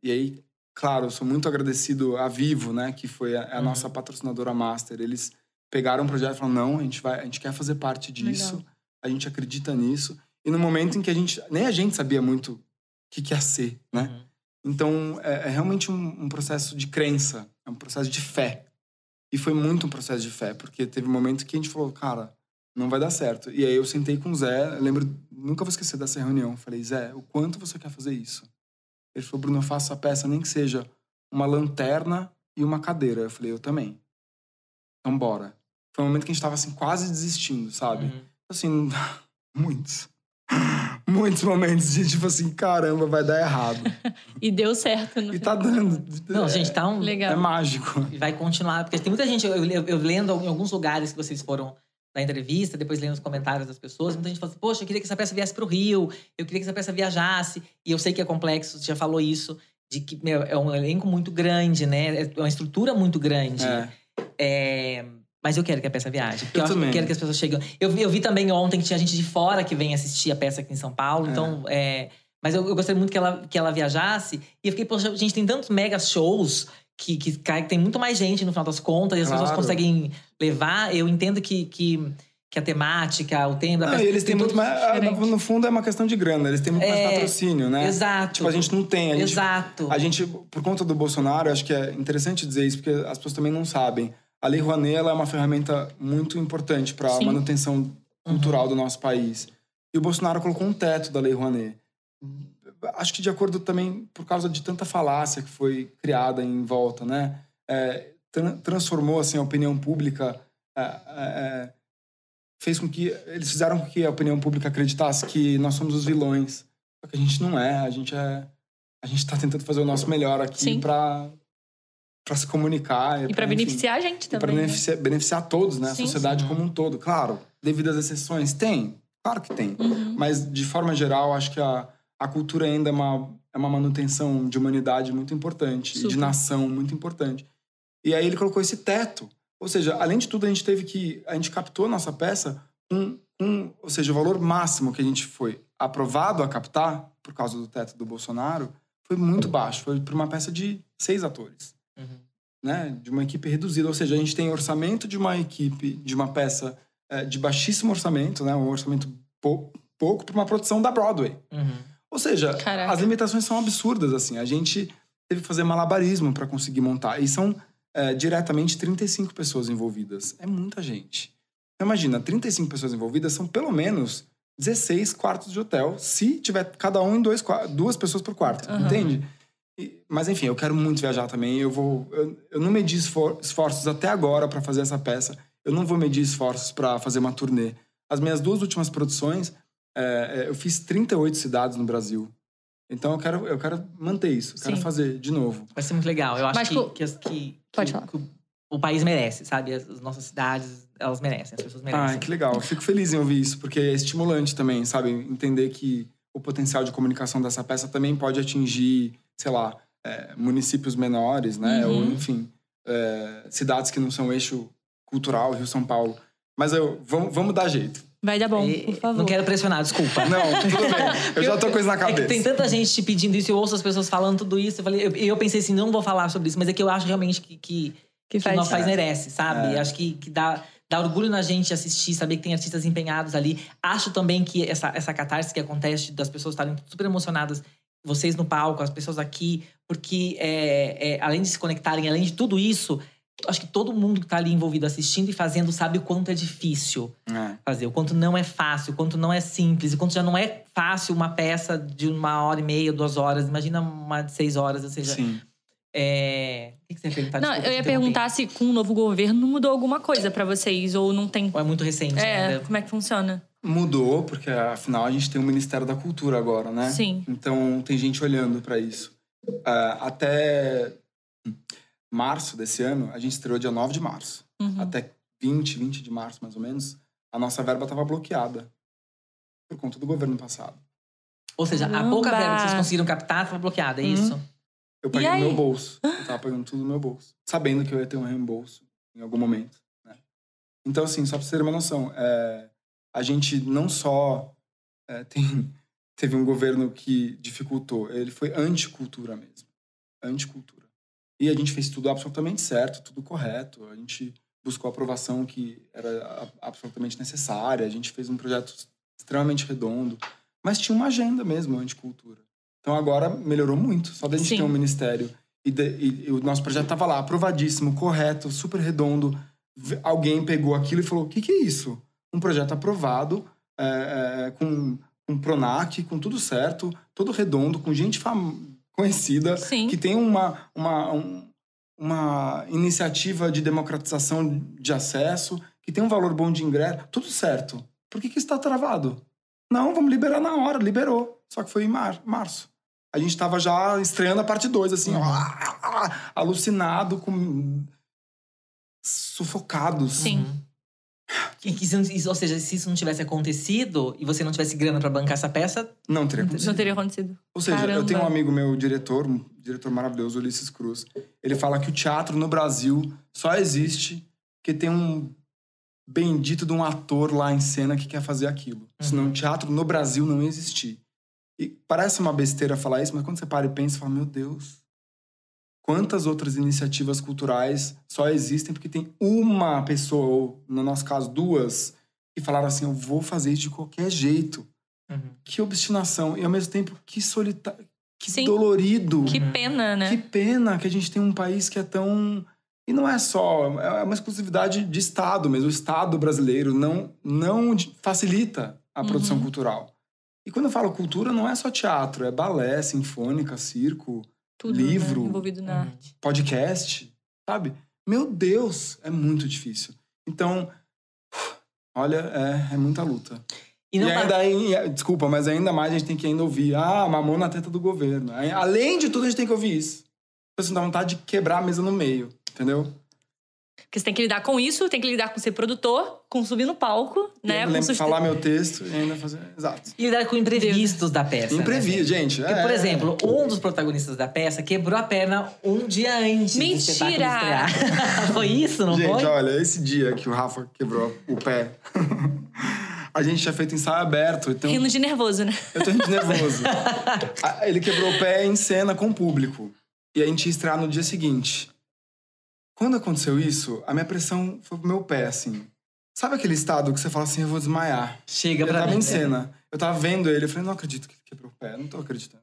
E aí, claro, eu sou muito agradecido à Vivo, né? Que foi a nossa patrocinadora master. Eles pegaram um projeto e falaram, não, a gente quer fazer parte disso. Legal. A gente acredita nisso. E no momento em que nem a gente sabia muito o que ia ser, né? Então, é realmente um processo de crença. É um processo de fé. E foi muito um processo de fé, porque teve um momento que a gente falou, cara, não vai dar certo. E aí eu sentei com o Zé, eu lembro, nunca vou esquecer dessa reunião. Eu falei, Zé, o quanto você quer fazer isso? Ele falou, Bruno, eu faço a peça, nem que seja uma lanterna e uma cadeira. Eu falei, eu também. Então bora. Foi um momento que a gente tava assim, quase desistindo, sabe? Assim, muitos momentos de tipo assim, caramba, vai dar errado. E deu certo. E tá dando. Não, gente, tá legal. É mágico. E vai continuar, porque tem muita gente, eu lendo em alguns lugares que vocês foram na entrevista, depois lendo os comentários das pessoas, muita gente fala assim, poxa, eu queria que essa peça viesse pro Rio, eu queria que essa peça viajasse, e eu sei que é complexo, você já falou isso, de que, é um elenco muito grande, né? É uma estrutura muito grande. Mas eu quero que a peça viaje. Porque eu quero que as pessoas cheguem. Eu vi também ontem que tinha gente de fora que vem assistir a peça aqui em São Paulo. Então, mas eu gostaria muito que ela viajasse. E eu fiquei, poxa, gente, tem tantos mega shows que tem muito mais gente no final das contas. E as pessoas conseguem levar. Eu entendo que a temática, o tema da peça... eles têm muito mais... No fundo, é uma questão de grana. Eles têm muito mais patrocínio, né? Exato. Tipo, a gente não tem. Exato. A gente, por conta do Bolsonaro, acho que é interessante dizer isso, porque as pessoas também não sabem. A Lei Rouanet, ela é uma ferramenta muito importante para a manutenção cultural do nosso país. E o Bolsonaro colocou um teto da Lei Rouanet. Acho que de acordo também por causa de tanta falácia que foi criada em volta, né? Transformou, assim, a opinião pública... fez com que... Eles fizeram com que a opinião pública acreditasse que nós somos os vilões. Só que a gente não é. A gente tá tentando fazer o nosso melhor aqui para se comunicar. E para beneficiar a gente também. E para beneficiar todos, né? A sociedade como um todo. Claro, devido às exceções, tem. Claro que tem. Mas, de forma geral, acho que a cultura ainda é uma manutenção de humanidade muito importante. E de nação muito importante. E aí ele colocou esse teto. Ou seja, além de tudo, a gente captou a nossa peça ou seja, o valor máximo que a gente foi aprovado a captar, por causa do teto do Bolsonaro, foi muito baixo. Foi para uma peça de 6 atores. Né? De uma equipe reduzida. Ou seja, a gente tem orçamento de uma equipe, de uma peça de baixíssimo orçamento, né? Um orçamento pouco para uma produção da Broadway. Ou seja, as limitações são absurdas, assim. A gente teve que fazer malabarismo para conseguir montar. E são diretamente 35 pessoas envolvidas. É muita gente. Então, imagina, 35 pessoas envolvidas são pelo menos 16 quartos de hotel, se tiver cada um em 2 pessoas por quarto, entende? Mas enfim, eu quero muito viajar também. Eu não medi esforços até agora para fazer essa peça. Eu não vou medir esforços para fazer uma turnê. As minhas 2 últimas produções, eu fiz 38 cidades no Brasil. Então eu quero manter isso. Quero fazer de novo. Vai ser muito legal. Eu acho Pode falar. que o país merece, sabe? As nossas cidades, elas merecem, as pessoas merecem. Que legal. Eu fico feliz em ouvir isso, porque é estimulante também, sabe? Entender que o potencial de comunicação dessa peça também pode atingir, sei lá, municípios menores, né? Ou, enfim, cidades que não são eixo cultural, Rio, São Paulo. Mas vamos dar jeito. Vai dar bom, por favor. Não quero pressionar, desculpa. Não, tudo bem. Eu já tô com isso na cabeça. É que tem tanta gente te pedindo isso, eu ouço as pessoas falando tudo isso. Eu pensei assim, não vou falar sobre isso, mas é que eu acho realmente que nosso país merece, sabe? Acho que dá orgulho na gente assistir, saber que tem artistas empenhados ali. Acho também que essa catarse que acontece das pessoas estarem super emocionadas, vocês no palco, as pessoas aqui, porque além de se conectarem, além de tudo isso, acho que todo mundo que tá ali envolvido assistindo e fazendo sabe o quanto é difícil fazer, o quanto não é fácil, o quanto não é simples, o quanto já não é fácil uma peça de 1h30, 2 horas. Imagina uma de 6 horas, ou seja… Sim. O que você ia perguntar? Não, eu ia perguntar se com o novo governo mudou alguma coisa pra vocês, ou não tem… Ou é muito recente ainda? Como é que funciona? Mudou, porque afinal a gente tem o Ministério da Cultura agora, né? Sim. Então tem gente olhando pra isso. Até março desse ano, a gente estreou dia 9 de março. Até 20 de março, mais ou menos, a nossa verba estava bloqueada. Por conta do governo passado. Ou seja, a pouca verba que vocês conseguiram captar estava bloqueada, é isso? Eu paguei no meu bolso. Eu tava pagando tudo no meu bolso. Sabendo que eu ia ter um reembolso em algum momento, né? Então, assim, só pra vocês terem uma noção, a gente não só teve um governo que dificultou, ele foi anticultura mesmo. Anticultura. E a gente fez tudo absolutamente certo, tudo correto. A gente buscou a aprovação que era absolutamente necessária. A gente fez um projeto extremamente redondo. Mas tinha uma agenda mesmo, anticultura. Então agora melhorou muito. Só da gente ter um ministério. E o nosso projeto estava lá, aprovadíssimo, correto, super redondo. Alguém pegou aquilo e falou, o que é isso? Um projeto aprovado, com Pronac, com tudo certo, todo redondo, com gente conhecida, que tem uma iniciativa de democratização de acesso, que tem um valor bom de ingresso, tudo certo. Por que isso está travado? Não, vamos liberar na hora, liberou. Só que foi em março. A gente estava já estreando a parte 2, assim, alucinado, sufocados. Sim. Uhum. Ou seja, se isso não tivesse acontecido e você não tivesse grana pra bancar essa peça… Não teria acontecido. Não teria acontecido. Ou seja, Caramba. Eu tenho um amigo meu, um diretor maravilhoso, Ulisses Cruz. Ele fala que o teatro no Brasil só existe porque tem um bendito de um ator lá em cena que quer fazer aquilo. Senão o teatro no Brasil não ia existir. E parece uma besteira falar isso, mas quando você para e pensa, você fala, meu Deus, quantas outras iniciativas culturais só existem porque tem uma pessoa, ou no nosso caso, 2, que falaram assim, eu vou fazer isso de qualquer jeito. Que obstinação. E ao mesmo tempo, que solitário, que dolorido. Que pena, né? Que pena que a gente tem um país que é tão… E não é só, é uma exclusividade de Estado mesmo. O Estado brasileiro não facilita a produção cultural. E quando eu falo cultura, não é só teatro, é balé, sinfônica, circo, tudo, livro, né? Envolvido na arte. Podcast, sabe? Meu Deus, é muito difícil. Então, olha, é muita luta. E ainda, desculpa, mas ainda mais a gente tem que ainda ouvir, mamou na teta do governo. Além de tudo, a gente tem que ouvir isso. Você dá vontade de quebrar a mesa no meio, entendeu? Porque você tem que lidar com isso, tem que lidar com ser produtor, com subir no palco, né? Falar meu texto e ainda fazer… Exato. E lidar com imprevistos da peça. Imprevisto, né? Gente. Porque, por exemplo, um dos protagonistas da peça quebrou a perna um dia antes do espetáculo estrear. Foi isso, não foi? Gente, olha, esse dia que o Rafa quebrou o pé… A gente tinha feito ensaio aberto. Então… Rindo de nervoso, né? Eu tô rindo de nervoso. Ele quebrou o pé em cena com o público. E a gente ia estrear no dia seguinte. Quando aconteceu isso, a minha pressão foi pro meu pé, assim. Sabe aquele estado que você fala assim, eu vou desmaiar? Chega pra mim. Eu tava em cena. Eu tava vendo ele, eu falei, não acredito que ele quebrou o pé, não tô acreditando.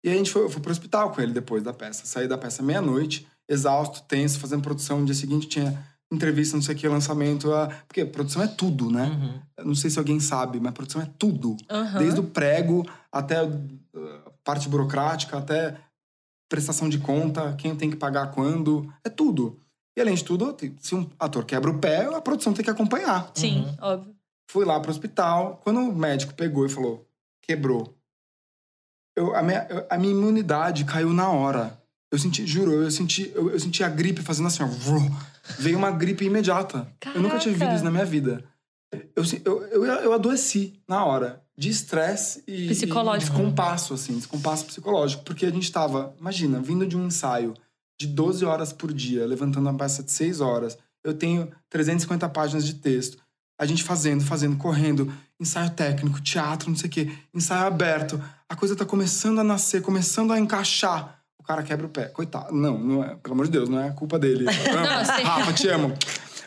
E aí eu fui pro hospital com ele depois da peça. Saí da peça meia-noite, exausto, tenso, fazendo produção. No dia seguinte tinha entrevista, não sei o que, lançamento. Porque produção é tudo, né? Não sei se alguém sabe, mas produção é tudo. Desde o prego até a parte burocrática, até… prestação de conta, quem tem que pagar quando, é tudo. E além de tudo, se um ator quebra o pé, a produção tem que acompanhar. Sim, óbvio. Fui lá pro hospital, quando o médico pegou e falou, quebrou, a minha imunidade caiu na hora. Eu senti a gripe fazendo assim, ó. Veio uma gripe imediata. Caraca. Eu nunca tinha vivido isso na minha vida. Eu adoeci na hora. De estresse e descompasso, assim. Descompasso psicológico. Porque a gente tava, imagina, vindo de um ensaio de 12 horas por dia, levantando uma peça de 6 horas. Eu tenho 350 páginas de texto. A gente fazendo, correndo. Ensaio técnico, teatro, não sei o quê. Ensaio aberto. A coisa tá começando a nascer, começando a encaixar. O cara quebra o pé. Coitado. Não é, pelo amor de Deus, não é culpa dele. Rafa, te amo.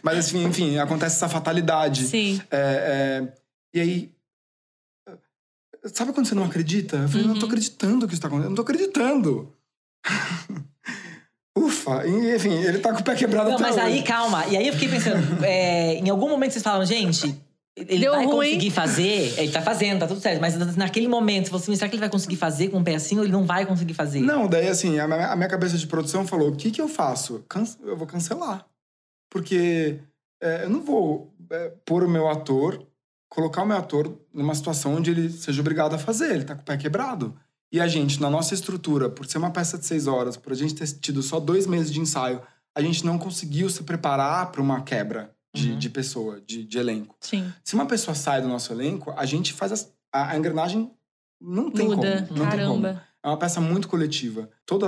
Mas, enfim, acontece essa fatalidade. Sim. E aí... Sabe quando você não acredita? Eu falei, não tô acreditando que isso tá acontecendo. Eu não tô acreditando. Ufa. E, enfim, ele tá com o pé quebrado até mas hoje. aí, calma. E aí eu fiquei pensando... em algum momento vocês falam, gente... Ele Deu vai ruim. conseguir fazer... Ele tá fazendo, tá tudo certo. Mas naquele momento, você falou assim, será que ele vai conseguir fazer com um pé assim ou ele não vai conseguir fazer? Não, daí assim, a minha cabeça de produção falou, o que eu faço? Eu vou cancelar. Porque eu não vou pôr o meu ator, colocar o meu ator numa situação onde ele seja obrigado a fazer. Ele tá com o pé quebrado. E a gente, na nossa estrutura, por ser uma peça de 6 horas, por a gente ter tido só 2 meses de ensaio, a gente não conseguiu se preparar para uma quebra de pessoa, de elenco. Sim. Se uma pessoa sai do nosso elenco, a gente faz a engrenagem não tem Muda. como. Não tem como. Caramba. É uma peça muito coletiva. Toda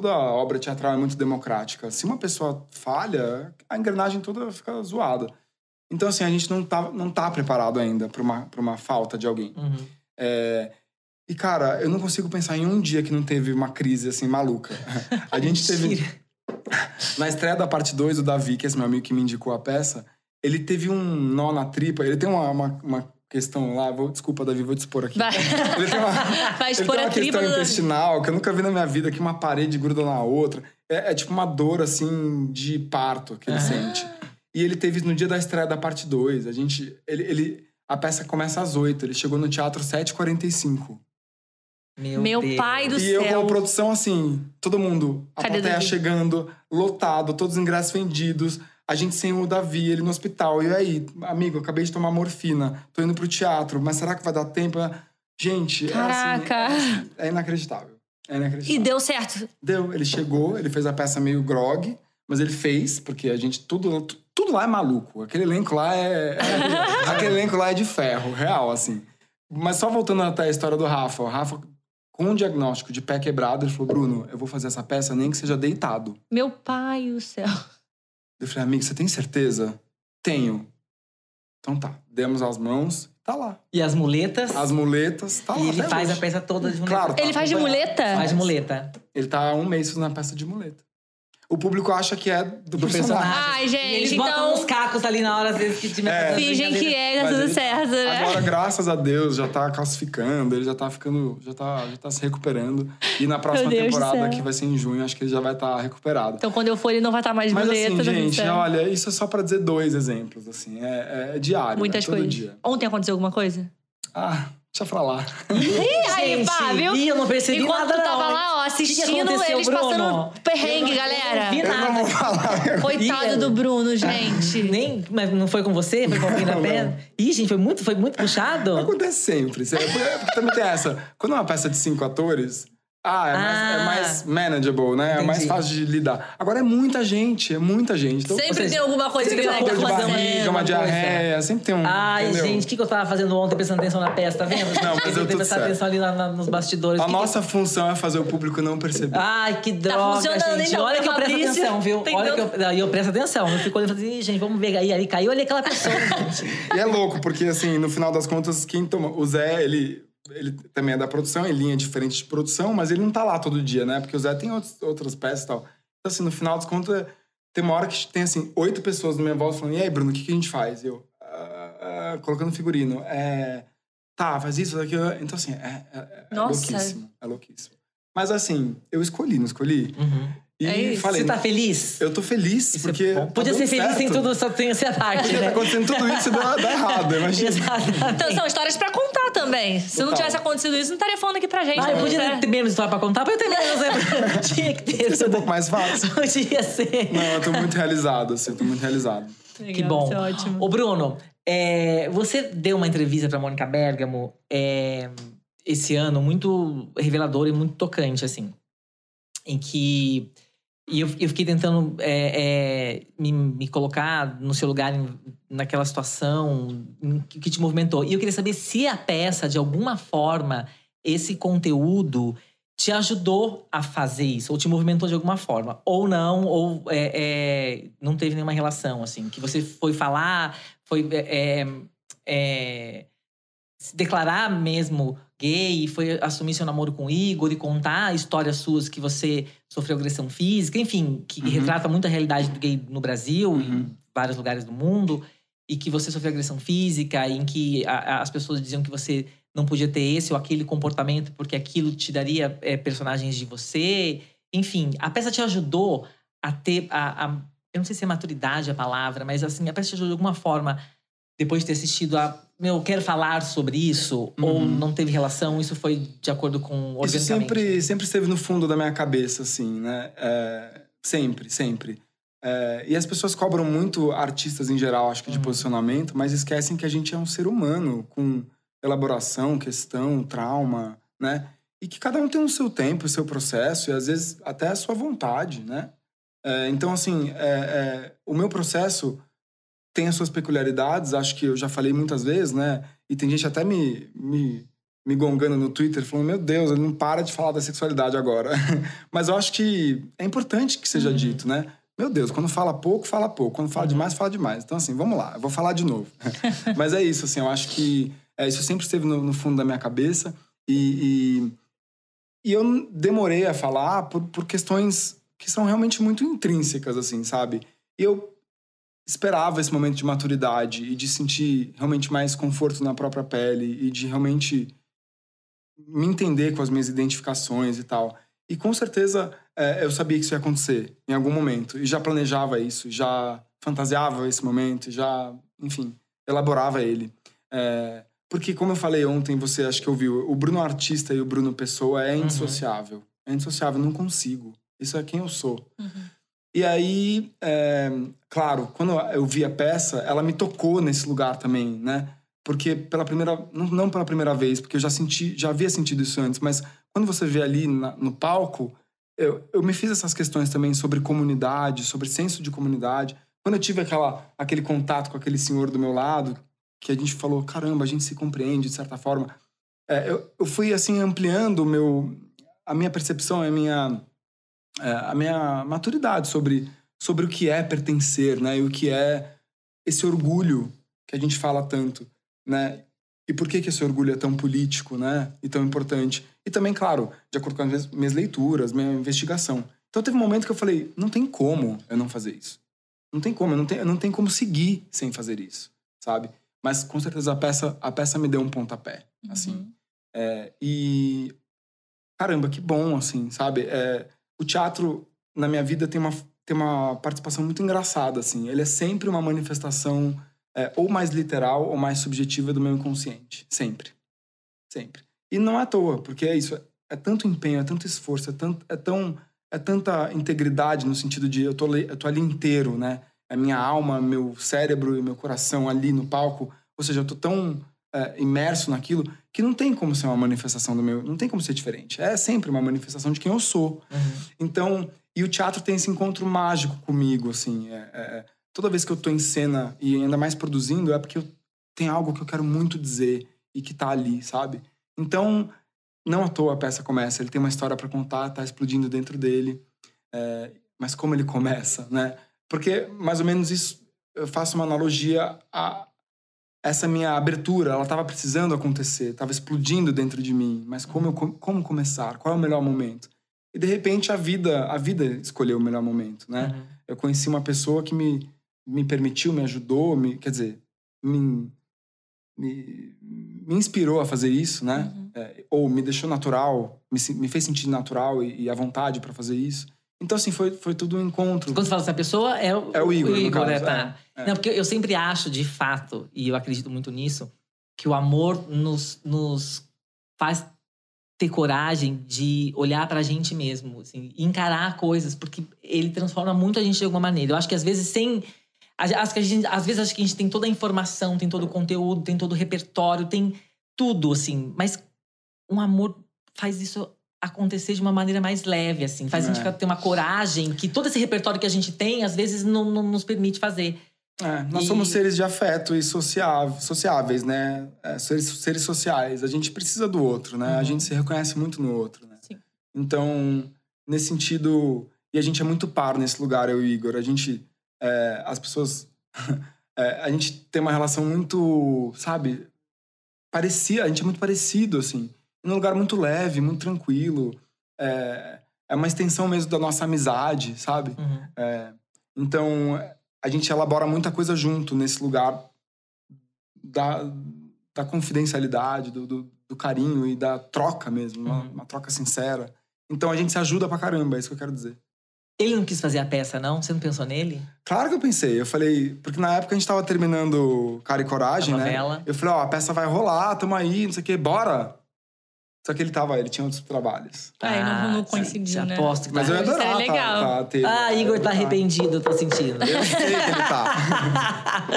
a obra teatral é muito democrática. Se uma pessoa falha, a engrenagem toda fica zoada. Então, assim, a gente não tá preparado ainda pra uma falta de alguém. E, cara, eu não consigo pensar em um dia que não teve uma crise, assim, maluca. A gente teve... Na estreia da parte 2, o Davi, que é esse meu amigo que me indicou a peça, ele teve um nó na tripa. Ele tem uma questão lá... Desculpa, Davi, vou te expor aqui. Vai. Ele tem Vai expor uma a tripa questão do... intestinal que eu nunca vi na minha vida, que uma parede gruda na outra. É tipo uma dor, assim, de parto que ele sente. E ele teve no dia da estreia da parte 2. A peça começa às 8. Ele chegou no teatro 7h45. Meu pai do E céu. eu, como produção, assim, todo mundo, a Cadê plateia Davi? chegando, lotado, todos os ingressos vendidos, a gente sem o Davi, ele no hospital. E aí, amigo, eu acabei de tomar morfina, tô indo pro teatro, mas será que vai dar tempo? Gente, Caraca. é inacreditável. É inacreditável. E deu certo. Deu, ele chegou, ele fez a peça meio grog, mas ele fez, porque a gente, tudo lá é maluco. Aquele elenco lá aquele elenco lá é de ferro, real, assim. Mas só voltando até a história do Rafa. O Rafa, com um diagnóstico de pé quebrado, ele falou, Bruno, eu vou fazer essa peça nem que seja deitado. Meu pai do céu. Eu falei, amigo, você tem certeza? Tenho. Então tá, demos as mãos, tá lá. E as muletas? As muletas, tá lá. E ele até faz hoje. a peça toda de muleta. Claro, tá Ele faz de acompanhado. muleta? Faz de muleta. Ele tá há 1 mês fazendo a peça de muleta. O público acha que é do personagem. Ai, gente, E eles botam uns cacos ali na hora, às vezes, que tiver fazendo Fingem que tá Mas tudo ele- certo, né? Agora, graças a Deus, já tá calcificando, ele já tá ficando, já tá se recuperando. E na próxima Meu Deus do temporada, céu. que vai ser em junho, acho que ele já vai estar recuperado. Então, quando eu for, ele não vai estar mais de Mas muleta. assim, tá tudo gente, certo. olha, isso é só pra dizer 2 exemplos, assim. É diário, Muitas todo coisas. dia. Ontem aconteceu alguma coisa? Ah, deixa pra lá. Aí, Gente, pá, viu? Ih, eu não percebi Enquanto nada, tu tava não. lá, ó, Que assistindo aconteceu, eles Bruno? passando perrengue, galera. vi Eu não nada. vou falar. Coitado do Bruno, gente. Mas não foi com você? Foi com alguém na Não, peça? Ih, gente, foi muito puxado? Acontece sempre. Porque também tem essa. Quando é uma peça de 5 atores, é mais manageable, né? É mais Entendi. fácil de lidar. Agora é muita gente. Então, Sempre seja, tem alguma coisa sempre que tem vai dor de alguma coisa, barriga, uma uma diarreia, sempre tem um. Ai, entendeu? gente, o que eu tava fazendo ontem prestando atenção na peça, tá vendo? Não, mas eu deu tudo prestar certo. atenção ali nos bastidores. A Que nossa função é fazer o público não perceber. Ai, que droga, funcionando, gente. então, Olha que eu presto Fabrício. atenção, viu? Tem Olha tanto- que eu presto atenção. Eu fico olhando e falo assim, gente, vamos ver. Aí caiu ali aquela pessoa, gente. E é louco, porque assim, no final das contas, quem toma. O Zé, ele também é da produção, em linha diferente de produção, mas ele não tá lá todo dia, né? Porque o Zé tem outras peças e tal. Então, assim, no final das contas, tem uma hora que tem, assim, 8 pessoas na minha volta falando, e aí, Bruno, o que a gente faz? E eu, colocando figurino. Tá, faz isso, faz aquilo. Então, assim, Nossa. louquíssimo. É louquíssimo. Mas, assim, eu escolhi, não escolhi? Uhum. E falei, você tá feliz? Eu tô feliz, porque... Podia ser feliz sem tudo, só tem essa parte, Podia né? tá acontecendo tudo isso e dá errado, imagina. Exatamente. Então, são histórias pra contar também. Se não tivesse acontecido isso, não estaria falando aqui pra gente. Eu podia ter menos história pra contar, mas eu tenho menos, né? Tinha que ter. Isso é um pouco mais fácil. Podia ser. Não, eu tô muito realizado, assim, tô muito realizado. Legal, Que bom. isso é ótimo. Ô, Bruno, você deu uma entrevista pra Mônica Bergamo esse ano, muito reveladora e muito tocante, assim. Em que... E eu fiquei tentando me colocar no seu lugar, naquela situação que te movimentou. E eu queria saber se a peça, de alguma forma, esse conteúdo te ajudou a fazer isso, ou te movimentou de alguma forma. Ou não, ou não teve nenhuma relação, assim. Que você foi falar, foi se declarar mesmo gay, foi assumir seu namoro com o Igor e contar histórias suas que você sofreu agressão física, enfim, que retrata muito a realidade do gay no Brasil e em vários lugares do mundo, e que você sofreu agressão física, e em que as pessoas diziam que você não podia ter esse ou aquele comportamento porque aquilo te daria personagens de você. Enfim, a peça te ajudou a ter eu não sei se é maturidade a palavra, mas assim, a peça te ajudou de alguma forma, depois de ter assistido eu quero falar sobre isso, ou não teve relação, isso foi de acordo com organicamente? Isso sempre esteve no fundo da minha cabeça, assim, né? Sempre. E as pessoas cobram muito artistas em geral, acho que de posicionamento, mas esquecem que a gente é um ser humano com elaboração, questão, trauma, né? E que cada um tem o seu tempo, o seu processo, e às vezes até a sua vontade, né? Então, assim, o meu processo tem as suas peculiaridades, acho que eu já falei muitas vezes, né? E tem gente até me gongando no Twitter, falando, meu Deus, ele não para de falar da sexualidade agora. Mas eu acho que é importante que seja dito, né? Meu Deus, quando fala pouco, fala pouco. Quando fala demais, fala demais. Então, assim, vamos lá, eu vou falar de novo. Mas é isso, assim, eu acho que isso sempre esteve no fundo da minha cabeça. E eu demorei a falar por questões que são realmente muito intrínsecas, assim, sabe? E eu esperava esse momento de maturidade e de sentir realmente mais conforto na própria pele e de realmente me entender com as minhas identificações e tal. E com certeza eu sabia que isso ia acontecer em algum momento. E já planejava isso, já fantasiava esse momento, já, enfim, elaborava ele. Porque, como eu falei ontem, você acho que ouviu, o Bruno artista e o Bruno pessoa é indissociável. É indissociável, não consigo. Isso é quem eu sou. E aí, claro, quando eu vi a peça, ela me tocou nesse lugar também, né? Porque não pela primeira vez, porque eu já havia sentido isso antes, mas quando você vê ali no palco, eu me fiz essas questões também sobre comunidade, sobre senso de comunidade. Quando eu tive aquele contato com aquele senhor do meu lado, que a gente falou, caramba, a gente se compreende de certa forma. Eu fui, assim, ampliando a minha percepção, a minha maturidade sobre o que é pertencer, né? E o que é esse orgulho que a gente fala tanto, né? E por que esse orgulho é tão político, né? E tão importante. E também, claro, de acordo com as minhas leituras, minha investigação. Então teve um momento que eu falei, não tem como eu não fazer isso. Não tem como, não tem como seguir sem fazer isso, sabe? Mas com certeza a peça me deu um pontapé, assim. E caramba, que bom, assim, sabe? O teatro, na minha vida, tem uma participação muito engraçada, assim. Ele é sempre uma manifestação ou mais literal ou mais subjetiva do meu inconsciente. Sempre. Sempre. E não é à toa, porque é isso. É tanto empenho, é tanto esforço, é tanta integridade no sentido de eu tô ali inteiro, né? A minha alma, meu cérebro e meu coração ali no palco. Ou seja, eu tô tão imerso naquilo que não tem como ser uma manifestação do meu... Não tem como ser diferente. É sempre uma manifestação de quem eu sou. Então... E o teatro tem esse encontro mágico comigo, assim. Toda vez que eu tô em cena, e ainda mais produzindo, é porque tem algo que eu quero muito dizer e que tá ali, sabe? Então, não à toa a peça começa. Ele tem uma história pra contar, tá explodindo dentro dele. Mas como ele começa, né? Porque, mais ou menos, isso... Eu faço uma analogia a essa minha abertura. Ela tava precisando acontecer, tava explodindo dentro de mim. Mas como começar? Qual é o melhor momento? E, de repente, a vida escolheu o melhor momento, né? Eu conheci uma pessoa que me permitiu, me ajudou, me inspirou a fazer isso, né? Ou me deixou natural, me fez sentir natural e à vontade para fazer isso. Então, assim, foi tudo um encontro. Quando você fala essa pessoa, é o Igor, no caso, né? Tá. Não, porque eu sempre acho, de fato, e eu acredito muito nisso, que o amor nos faz ter coragem de olhar pra gente mesmo, assim, e encarar coisas, porque ele transforma muito a gente de alguma maneira. Eu acho que às vezes acho que a gente tem toda a informação, tem todo o conteúdo, tem todo o repertório, tem tudo, assim. Mas um amor faz isso acontecer de uma maneira mais leve, assim. Faz a gente ter uma coragem que todo esse repertório que a gente tem, às vezes, não nos permite fazer. Nós somos seres de afeto e sociáveis, né? Seres sociais. A gente precisa do outro, né? A gente se reconhece muito no outro, né? Sim. Então, nesse sentido... E a gente é muito par nesse lugar, eu e o Igor. A gente... as pessoas... a gente tem uma relação muito, sabe? A gente é muito parecido, assim. Num lugar muito leve, muito tranquilo. É uma extensão mesmo da nossa amizade, sabe? Então, a gente elabora muita coisa junto nesse lugar da confidencialidade, do carinho e da troca mesmo. Uma troca sincera. Então, a gente se ajuda pra caramba, é isso que eu quero dizer. Ele não quis fazer a peça, não? Você não pensou nele? Claro que eu pensei. Eu falei... Porque na época a gente tava terminando Cara e Coragem, né? Eu falei, a peça vai rolar, tamo aí, não sei o quê, bora! Só que ele tinha outros trabalhos. Não coincidiu, né? Aposto que Mas eu ia adorar legal. ter... Igor tá arrependido, eu tô sentindo. Eu sei que ele tá.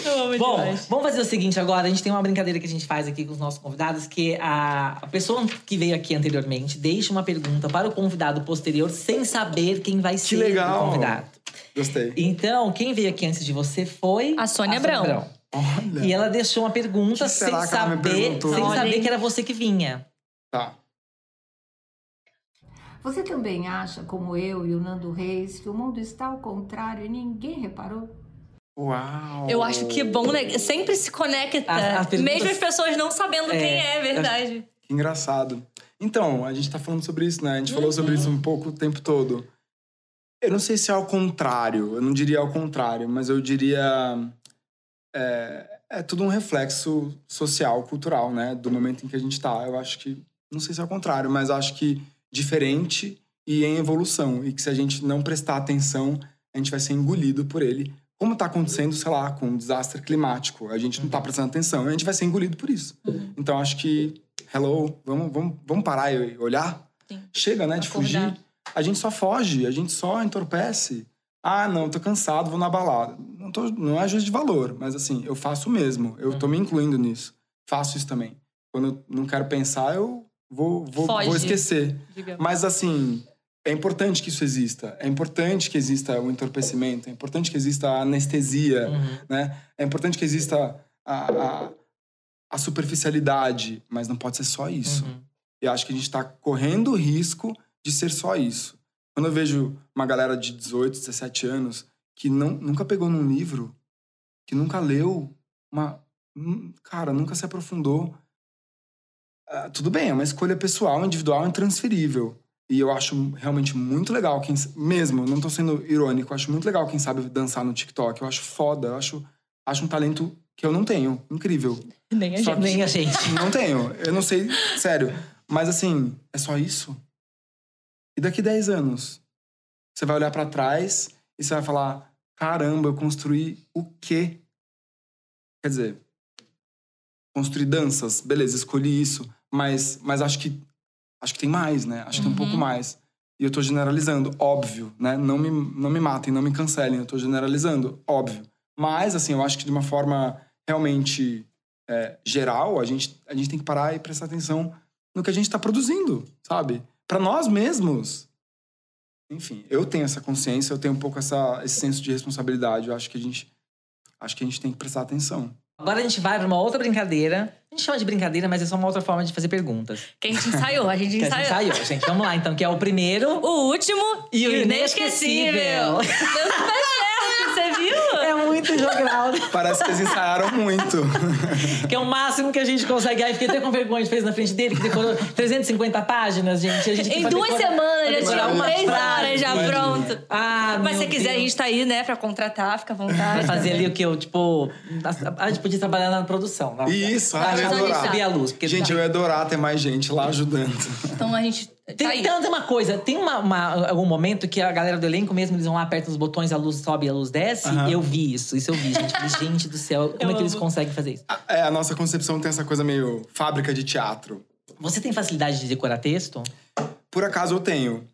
Eu amo Bom, demais. vamos fazer o seguinte agora. A gente tem uma brincadeira que a gente faz aqui com os nossos convidados, que a pessoa que veio aqui anteriormente deixa uma pergunta para o convidado posterior sem saber quem vai ser o convidado. Gostei. Então, quem veio aqui antes de você foi... A Sônia Abrão. Olha. E ela deixou uma pergunta sem saber que era você que vinha. Tá. Você também acha, como eu e o Nando Reis, que o mundo está ao contrário e ninguém reparou? Uau! Eu acho que é bom, né? Sempre se conecta. Mesmo as pessoas não sabendo quem é, verdade. Que engraçado. Então, a gente tá falando sobre isso, né? A gente falou sobre isso um pouco o tempo todo. Eu não sei se é ao contrário. Eu não diria ao contrário, mas eu diria... É tudo um reflexo social, cultural, né? Do momento em que a gente tá. Eu acho que... Não sei se é ao contrário, mas acho que diferente e em evolução. E que se a gente não prestar atenção, a gente vai ser engolido por ele. Como tá acontecendo, sei lá, com um desastre climático. A gente não tá prestando atenção. A gente vai ser engolido por isso. Então, acho que... Vamos parar e olhar? Sim. Chega, né? De fugir. A gente só foge. A gente só entorpece. Não, tô cansado, vou na balada. Não é juízo de valor, mas assim, eu faço mesmo. Eu tô me incluindo nisso. Faço isso também. Quando eu não quero pensar, eu vou esquecer. Digamos. Mas assim, é importante que isso exista. É importante que exista o entorpecimento. É importante que exista a anestesia, né? É importante que exista a superficialidade. Mas não pode ser só isso. Eu acho que a gente tá correndo o risco de ser só isso. Quando eu vejo uma galera de 18, 17 anos que nunca pegou num livro, que nunca leu, nunca se aprofundou. Tudo bem, é uma escolha pessoal, individual, intransferível. E eu acho realmente muito legal mesmo, não tô sendo irônico, eu acho muito legal quem sabe dançar no TikTok. Eu acho foda, eu acho um talento que eu não tenho, incrível. Nem a gente. Não tenho, eu não sei, sério. Mas assim, é só isso? E daqui 10 anos, você vai olhar pra trás e você vai falar, caramba, eu construí o quê? Quer dizer, construir danças, beleza, escolhi isso, mas acho que tem mais, né? Acho que tem um pouco mais. E eu tô generalizando, óbvio, né? Não me matem, não me cancelem, eu tô generalizando, óbvio. Mas, assim, eu acho que de uma forma realmente geral, a gente tem que parar e prestar atenção no que a gente tá produzindo, sabe? Pra nós mesmos. Enfim, eu tenho essa consciência, eu tenho um pouco esse senso de responsabilidade. Eu acho que a gente tem que prestar atenção. Agora a gente vai pra uma outra brincadeira. A gente chama de brincadeira, mas é só uma outra forma de fazer perguntas. Que a gente ensaiou, gente. Vamos lá, então, que é o primeiro... O último e o inesquecível. Deu super certo, você viu? É muito jogral. Parece que eles ensaiaram muito. Que é o máximo que a gente consegue. Aí fiquei até com vergonha de fez na frente dele, que decorou 350 páginas, gente. A gente em 2 semanas, já tinha 3 horas já pronto. Mas se quiser, a gente tá aí, né, pra contratar, fica à vontade. Vai fazer ali o que eu, tipo... A gente podia trabalhar na produção. Isso, eu ia adorar. Subir a luz. Gente, eu ia adorar ter mais gente lá ajudando. Então a gente Tem uma coisa, tem algum momento que a galera do elenco mesmo, eles vão lá, apertam os botões, a luz sobe e a luz desce. Eu vi isso eu vi, gente. Falei, gente do céu, como é que eles conseguem fazer isso? A nossa concepção tem essa coisa meio fábrica de teatro. Você tem facilidade de decorar texto? Por acaso eu tenho.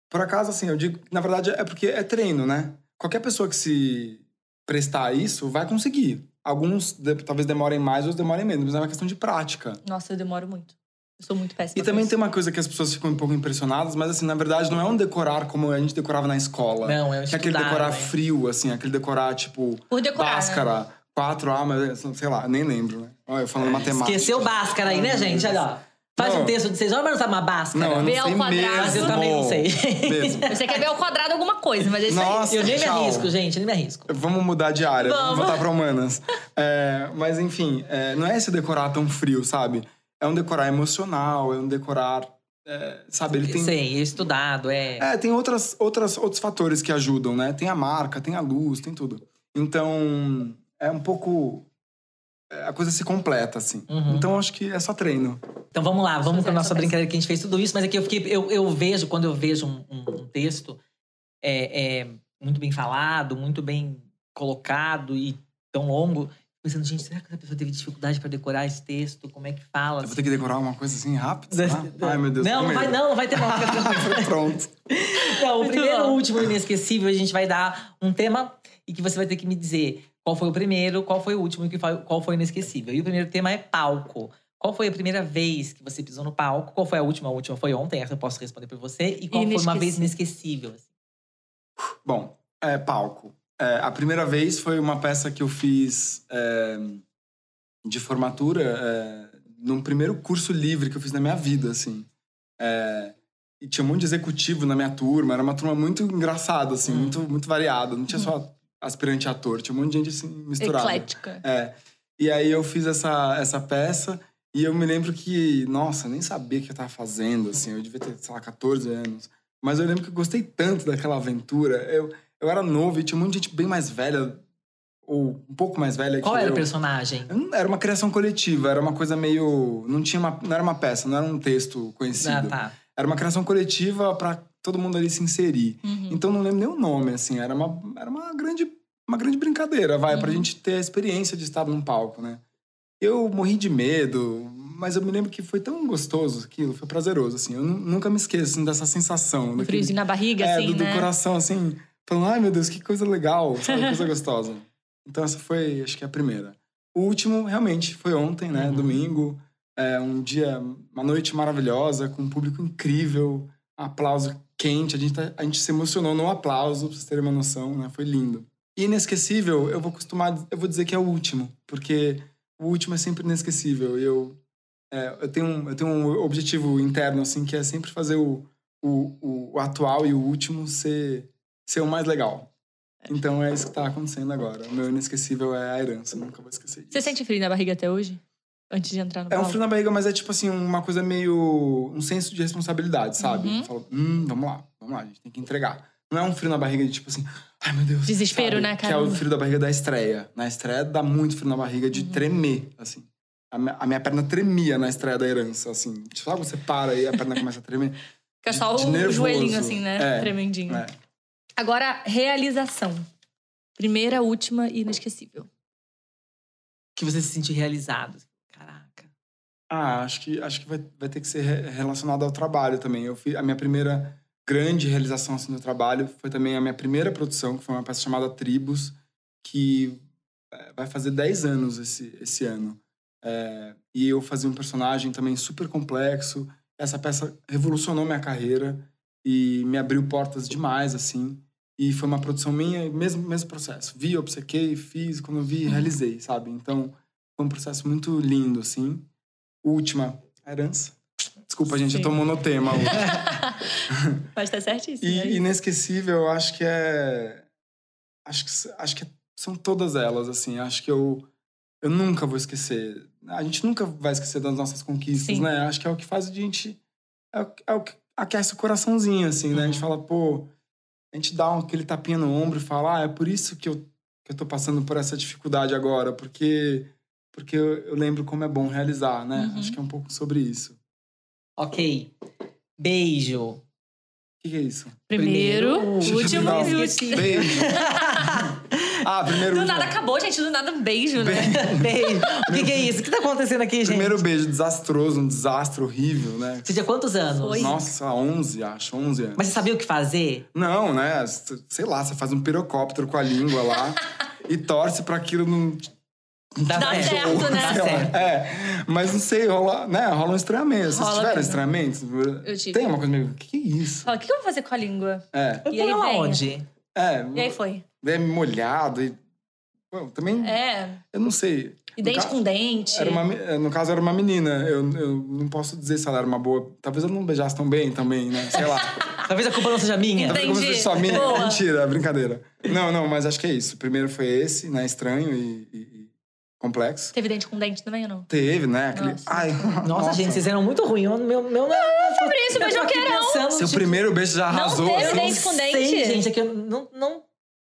Por acaso, assim, eu digo, na verdade é porque é treino, né? Qualquer pessoa que se prestar a isso vai conseguir. Alguns talvez demorem mais, outros demorem menos, mas é uma questão de prática. Nossa, eu demoro muito. Eu sou muito péssima. E também tem uma coisa que as pessoas ficam um pouco impressionadas, mas assim, na verdade não é um decorar como a gente decorava na escola. Não, que é aquele decorar frio, assim, aquele decorar, tipo, por decorar, Bhaskara, né? 4A, mas sei lá, nem lembro, né? Olha, eu falando matemática. Esqueceu Bhaskara aí, né, gente? Olha, ó. Faz um texto de 6 horas, mas não sabe uma Bhaskara. Não, eu não B sei ao quadrado. mesmo. Mas eu também não sei. Mesmo. Você quer ver ao quadrado alguma coisa, mas é isso Nossa, aí. Eu nem me tchau. arrisco, gente, eu nem me arrisco. Vamos mudar de área, vamos Vamos. voltar pra humanas. Mas enfim, não é esse decorar tão frio, sabe? É um decorar emocional, é um decorar, sabe? Ele tem... Sei, estudado, tem outros fatores que ajudam, né? Tem a marca, tem a luz, tem tudo. Então, é um pouco... A coisa se completa, assim. Então, acho que é só treino. Então vamos lá, vamos pra nossa brincadeira que a gente fez tudo isso, mas aqui eu vejo, quando eu vejo um texto muito bem falado, muito bem colocado e tão longo, pensando, gente, será que essa pessoa teve dificuldade pra decorar esse texto? Como é que fala? Eu vou ter que decorar uma coisa assim rápida? Ai, meu Deus. Não vai ter mal. Pronto. Não, o primeiro e o último inesquecível, a gente vai dar um tema e que você vai ter que me dizer qual foi o primeiro, qual foi o último e qual foi o inesquecível. E o primeiro tema é palco. Qual foi a primeira vez que você pisou no palco? Qual foi a última? A última foi ontem, essa eu posso responder por você. E qual foi uma vez inesquecível? Assim? Bom, palco. A primeira vez foi uma peça que eu fiz de formatura num primeiro curso livre que eu fiz na minha vida, assim. E tinha um monte de executivo na minha turma. Era uma turma muito engraçada, assim, muito variada. Não tinha só aspirante ator, tinha um monte de gente assim, misturada. Eclética. E aí eu fiz essa peça e eu me lembro que, nossa, eu nem sabia o que eu tava fazendo, assim. Eu devia ter, sei lá, 14 anos. Mas eu lembro que eu gostei tanto daquela aventura. Eu era novo e tinha um monte de gente bem mais velha, ou um pouco mais velha que eu. Qual era o personagem? Era uma criação coletiva, era uma coisa meio... Não era uma peça, não era um texto conhecido. Tá. Era uma criação coletiva pra todo mundo ali se inserir. Então não lembro nem o nome, assim. Era uma grande brincadeira, pra gente ter a experiência de estar num palco, né? Eu morri de medo, mas eu me lembro que foi tão gostoso aquilo, foi prazeroso, assim. Eu nunca me esqueço assim, dessa sensação. Um friozinho na barriga, assim, do né? coração, assim, falando, ai meu Deus, que coisa legal, sabe? Coisa gostosa. Então essa foi, acho que a primeira. O último, realmente, foi ontem, né? Domingo. Um dia, uma noite maravilhosa, com um público incrível, um aplauso quente. A gente se emocionou no aplauso, pra vocês terem uma noção, né? Foi lindo. E inesquecível, eu vou dizer que é o último, porque o último é sempre inesquecível. Eu tenho um objetivo interno, assim, que é sempre fazer o atual e o último ser o mais legal. Então é isso que tá acontecendo agora. O meu inesquecível é a herança, nunca vou esquecer disso. Você sente frio na barriga até hoje? Antes de entrar no palco? É um frio na barriga, mas é tipo assim, uma coisa meio... Um senso de responsabilidade, sabe? Eu falo, vamos lá, a gente tem que entregar. Não é um frio na barriga de tipo assim, ai meu Deus. Desespero, sabe? né, cara? Que é o frio da barriga da estreia. Na estreia dá muito frio na barriga de tremer, assim. A minha perna tremia na estreia da herança, assim. Sabe, você para e a perna começa a tremer. Fica só de o nervoso. joelhinho, assim, né? Tremendinho. Agora, realização. Primeira, última e inesquecível. Que você se sentiu realizado. Caraca. Acho que vai ter que ser relacionado ao trabalho também. A minha primeira grande realização assim, no trabalho foi também a minha primeira produção, que foi uma peça chamada Tribos, que vai fazer 10 anos esse ano. E eu fazia um personagem também super complexo. Essa peça revolucionou minha carreira e me abriu portas demais, assim. E foi uma produção minha, mesmo processo. Vi, obcequei, fiz, quando eu vi, realizei, sabe? Então, foi um processo muito lindo, assim. Última, herança. Desculpa, gente, eu tô monotema hoje. Mas tá certíssimo. E inesquecível, acho que Acho que são todas elas, assim. Acho que eu nunca vou esquecer. A gente nunca vai esquecer das nossas conquistas, Sim. né? Acho que é o que faz a gente... É o que aquece o coraçãozinho, assim, né? A gente fala, pô... A gente dá aquele tapinha no ombro e fala, é por isso que eu tô passando por essa dificuldade agora. Porque eu lembro como é bom realizar, né? Acho que é um pouco sobre isso. Ok. Beijo. O que é isso? Primeiro, último Não, e último. Beijo. Primeiro Do último. nada acabou, gente. Do nada um beijo, né? Beijo. O que é isso? O que tá acontecendo aqui, gente? Primeiro beijo desastroso, um desastre horrível, né? Você tinha quantos anos? Foi. Nossa, sei lá, 11 anos. Mas você sabia o que fazer? Não, né? Sei lá, você faz um pirocóptero com a língua lá e torce pra aquilo não... Dá certo, né? Dá Sei lá, certo. mas não sei, rola um estranhamento. Vocês Rola tiveram mesmo. estranhamento? Eu tive. Tem uma coisa meio... O que é isso? Fala, o que eu vou fazer com a língua? Foi E aí por vem. onde? E aí foi. É molhado e... Bom, também, eu não sei. E dente com dente. No caso, era uma menina. Eu não posso dizer se ela era uma boa... Talvez eu não beijasse tão bem também, né? Sei lá. Talvez a culpa não seja minha. Entendi. Como se fosse só minha. Boa. Mentira, brincadeira. Não, mas acho que é isso. O primeiro foi esse, né? Estranho e complexo. Teve dente com dente também ou não? Teve, né? Aquele... Nossa. Ai, Nossa, gente, vocês eram muito ruins. Meu não é sobre isso, beijoqueirão. Seu primeiro beijo já arrasou. teve assim. dente com dente? Sei, gente, é que eu